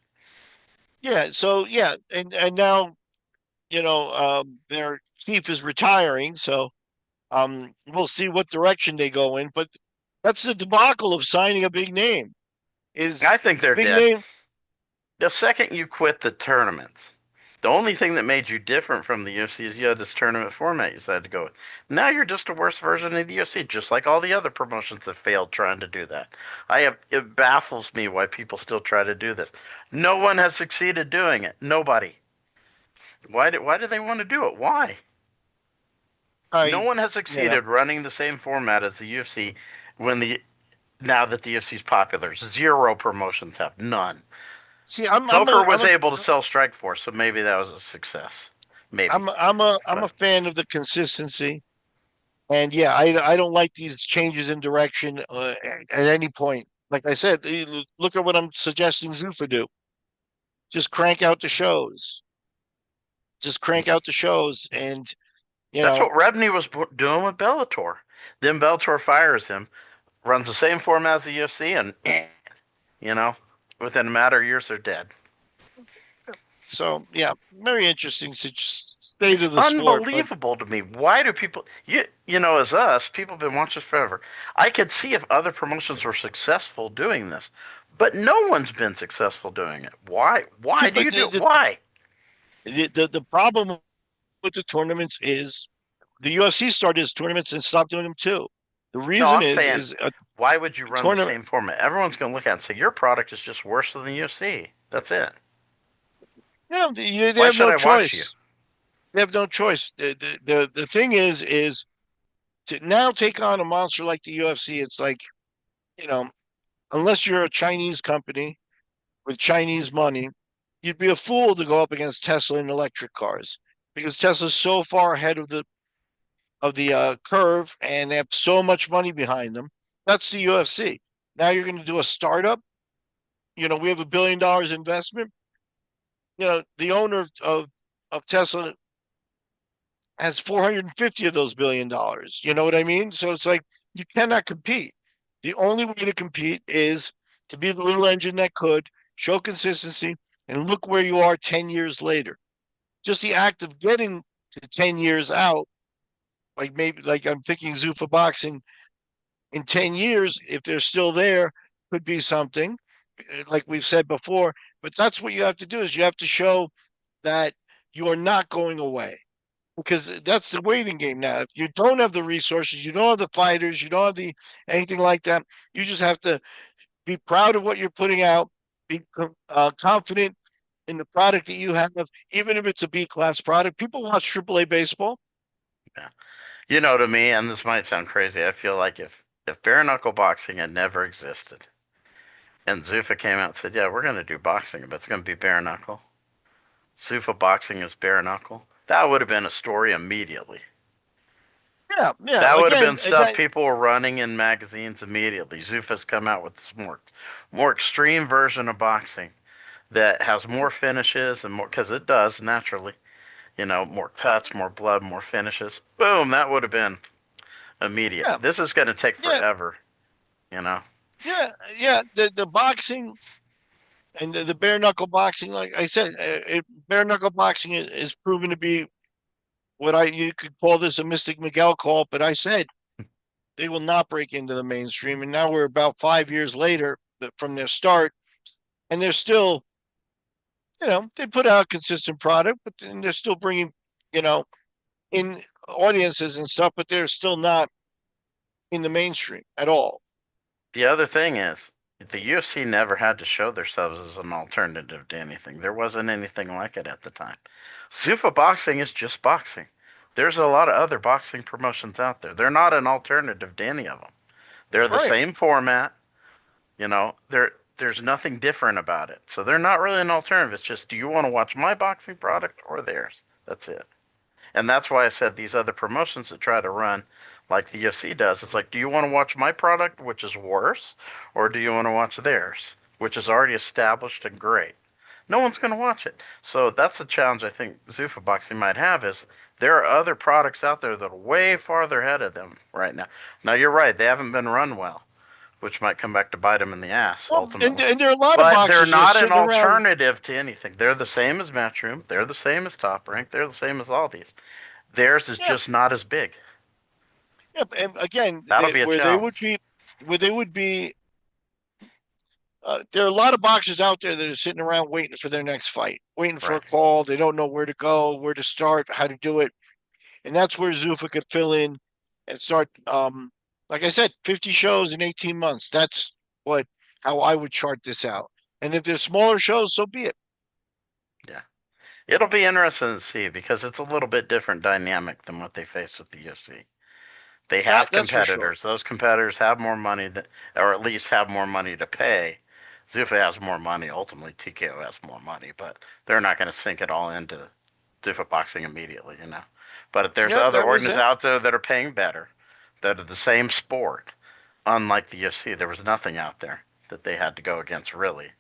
yeah. So yeah, and now their chief is retiring, so We'll see what direction they go in, but that's the debacle of signing a big name. Is I think the they're big dead. name? The second you quit the tournaments, the only thing that made you different from the UFC is you had this tournament format you decided to go with. Now you're just a worse version of the UFC, just like all the other promotions that failed trying to do that. It baffles me why people still try to do this. No one has succeeded doing it. Nobody. Why do they want to do it? Why? No I one has you know succeeded running the same format as the UFC when the now that the UFC is popular. Zero promotions have none. see. I'm Coker a was able to sell Strikeforce, so maybe that was a success. Maybe. I'm a But fan of the consistency, and yeah, I don't like these changes in direction at any point. Like I said, look at what I'm suggesting Zuffa do. Just crank out the shows. Just crank out the shows, and you that's know, what Rebney was doing with Bellator. Then Bellator fires him, runs the same format as the UFC, and you know, within a matter of years, they're dead. so yeah, very interesting state It's of the sport. But unbelievable to me. Why do people as us, people have been watching this forever. I could see if other promotions were successful doing this, but no one's been successful doing it. Why? see, Why do but you do it? Why? the problem with the tournaments is the UFC started his tournaments and stopped doing them too. The No, reason I'm saying, is a why would you run the tournament. same format? Everyone's going to look at it and say, your product is just worse than the UFC. That's it. Yeah, they Why have should no I watch you? choice. They have no choice. The thing is to now take on a monster like the UFC. It's like you know, unless you're a Chinese company with Chinese money, you'd be a fool to go up against Tesla in electric cars because Tesla's so far ahead of the curve and they have so much money behind them. That's the UFC. Now you're going to do a startup. We have $1 billion investment. The owner of Tesla has 450 of those $1 billion. You know what I mean? So it's like you cannot compete. The only way to compete is to be the little engine that could show consistency and look where you are 10 years later. Just the act of getting to 10 years out, like maybe like I'm thinking ZUFFA Boxing in 10 years, if they're still there, could be something, like we've said before. But that's what you have to do is you have to show that you are not going away because that's the waiting game now. If you don't have the resources, you don't have the fighters, you don't have the anything like that, you just have to be proud of what you're putting out, be confident in the product that you have, even if it's a B class product. People watch AAA baseball. Yeah. To me, and this might sound crazy, I feel like if bare knuckle boxing had never existed, and Zuffa came out and said, "Yeah, we're going to do boxing, but it's going to be bare knuckle." ZUFFA Boxing is bare knuckle. That would have been a story immediately. Yeah, yeah. That would have Again, been stuff people were running in magazines immediately. Zuffa's come out with this more extreme version of boxing that has more finishes and more, because it does naturally. More cuts, more blood, more finishes. Boom, that would have been immediate. yeah, This is going to take yeah, forever, you know. yeah, yeah. The boxing and the bare knuckle boxing, like I said, bare knuckle boxing is proven to be what you could call this a Mystic Miguel call, but I said they will not break into the mainstream. And now we're about 5 years later from their start, and they're still, they put out a consistent product, but then they're still bringing, you know, in audiences and stuff, but they're still not in the mainstream at all. The other thing is, the UFC never had to show themselves as an alternative to anything. There wasn't anything like it at the time. ZUFFA Boxing is just boxing. There's a lot of other boxing promotions out there. They're not an alternative to any of them. They're the Right. same format. There's nothing different about it. So they're not really an alternative. It's just, do you want to watch my boxing product or theirs? That's it. And that's why I said these other promotions that try to run like the UFC does, it's like, do you want to watch my product, which is worse, or do you want to watch theirs, which is already established and great? No one's going to watch it. So that's the challenge I think ZUFFA Boxing might have is there are other products out there that are way farther ahead of them right now. Now, you're right. They haven't been run well, which might come back to bite them in the ass Well, ultimately. and there are a lot of But they're boxers that are not an sitting around. alternative to anything. They're the same as Matchroom. They're the same as Top Rank. They're the same as all these. Theirs is Yeah, just not as big. Yeah, and again, That'll be a where they would challenge. be, where they would be. There are a lot of boxers out there that are sitting around waiting for their next fight, waiting for a Right. call. They don't know where to go, where to start, how to do it, and that's where Zuffa could fill in and start. Like I said, 50 shows in 18 months. That's what how I would chart this out. And if there's smaller shows, so be it. Yeah. It'll be interesting to see because it's a little bit different dynamic than what they faced with the UFC. They have That's for sure. competitors. Those competitors have more money that, or at least have more money to pay. Zuffa has more money. Ultimately, TKO has more money, but they're not going to sink it all into Zuffa Boxing immediately, you know. But if there's Yep, other that was organizations it. out there that are paying better, that are the same sport, unlike the UFC, there was nothing out there that they had to go against really,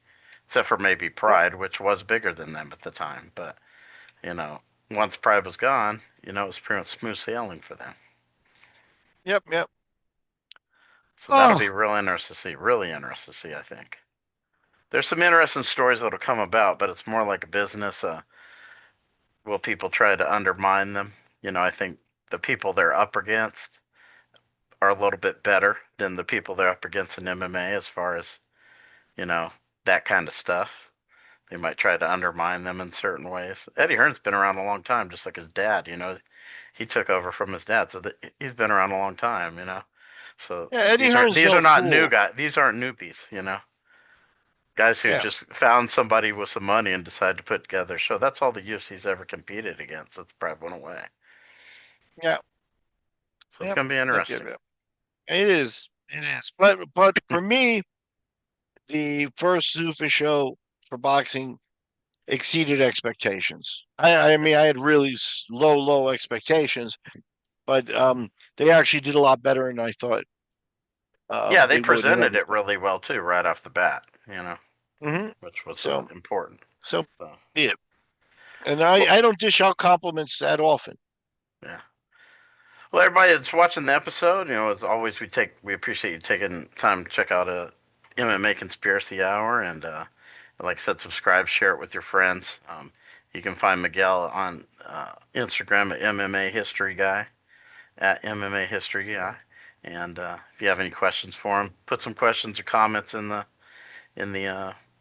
except for maybe Yep, Pride, which was bigger than them at the time. But you know, once Pride was gone, you know, it was pretty much smooth sailing for them. yep, yep. So that'll be Oh, real interesting to see. Really interesting to see, I think. There's some interesting stories that'll come about, but it's more like a business. Will people try to undermine them? You know, I think the people they're up against are a little bit better than the people they're up against in MMA as far as, you know, that kind of stuff. They might try to undermine them in certain ways. Eddie Hearn's been around a long time, just like his dad. You know, he took over from his dad, so he's been around a long time. You know, so yeah, Eddie Hearn's these are no not new fool. guys. These aren't newbies. You know, guys who Yeah, just found somebody with some money and decided to put together a show. That's all the UFC's ever competed against. It's probably went away. yeah, So it's yep. gonna be Yep, yep, interesting. yep. It is. It is. But for me, the first Zuffa show for boxing exceeded expectations. I mean, I had really low expectations, but they actually did a lot better than I thought Yeah, they they would and presented it everything. really well too, right off the bat. You know, Hmm. which was So, important. so So, yeah. And well, I don't dish out compliments that often. yeah. Well, everybody that's watching the episode, you know, as always, we appreciate you taking time to check out a MMA Conspiracy Hour, and like I said, subscribe, share it with your friends. You can find Miguel on Instagram at MMA History Guy at MMA History Guy, and if you have any questions for him, put some questions or comments in the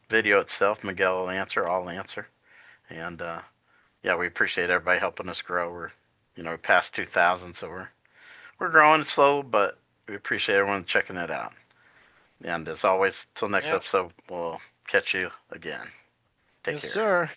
video itself. Miguel will answer. I'll answer, and yeah, we appreciate everybody helping us grow. We're past 2,000, so we're growing slow, but we appreciate everyone checking it out. And as always, till next Yep. episode, we'll catch you again. Take Yes, care. sir.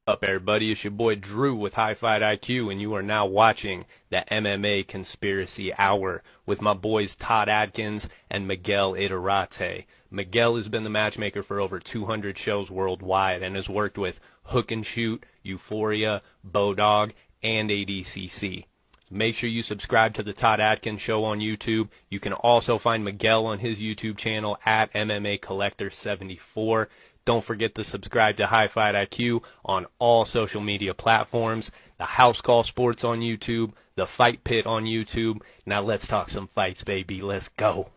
Up, everybody? It's your boy Drew with High Fight IQ, and you are now watching the MMA Conspiracy Hour with my boys Todd Adkins and Miguel Iturrate. Miguel has been the matchmaker for over 200 shows worldwide and has worked with Hook and Shoot, Euphoria, Bodog, and ADCC. Make sure you subscribe to the Todd Atkins Show on YouTube. You can also find Miguel on his YouTube channel at MMA Collector 74. Don't forget to subscribe to High Fight IQ on all social media platforms. The House Call Sports on YouTube. The Fight Pit on YouTube. Now let's talk some fights, baby. Let's go.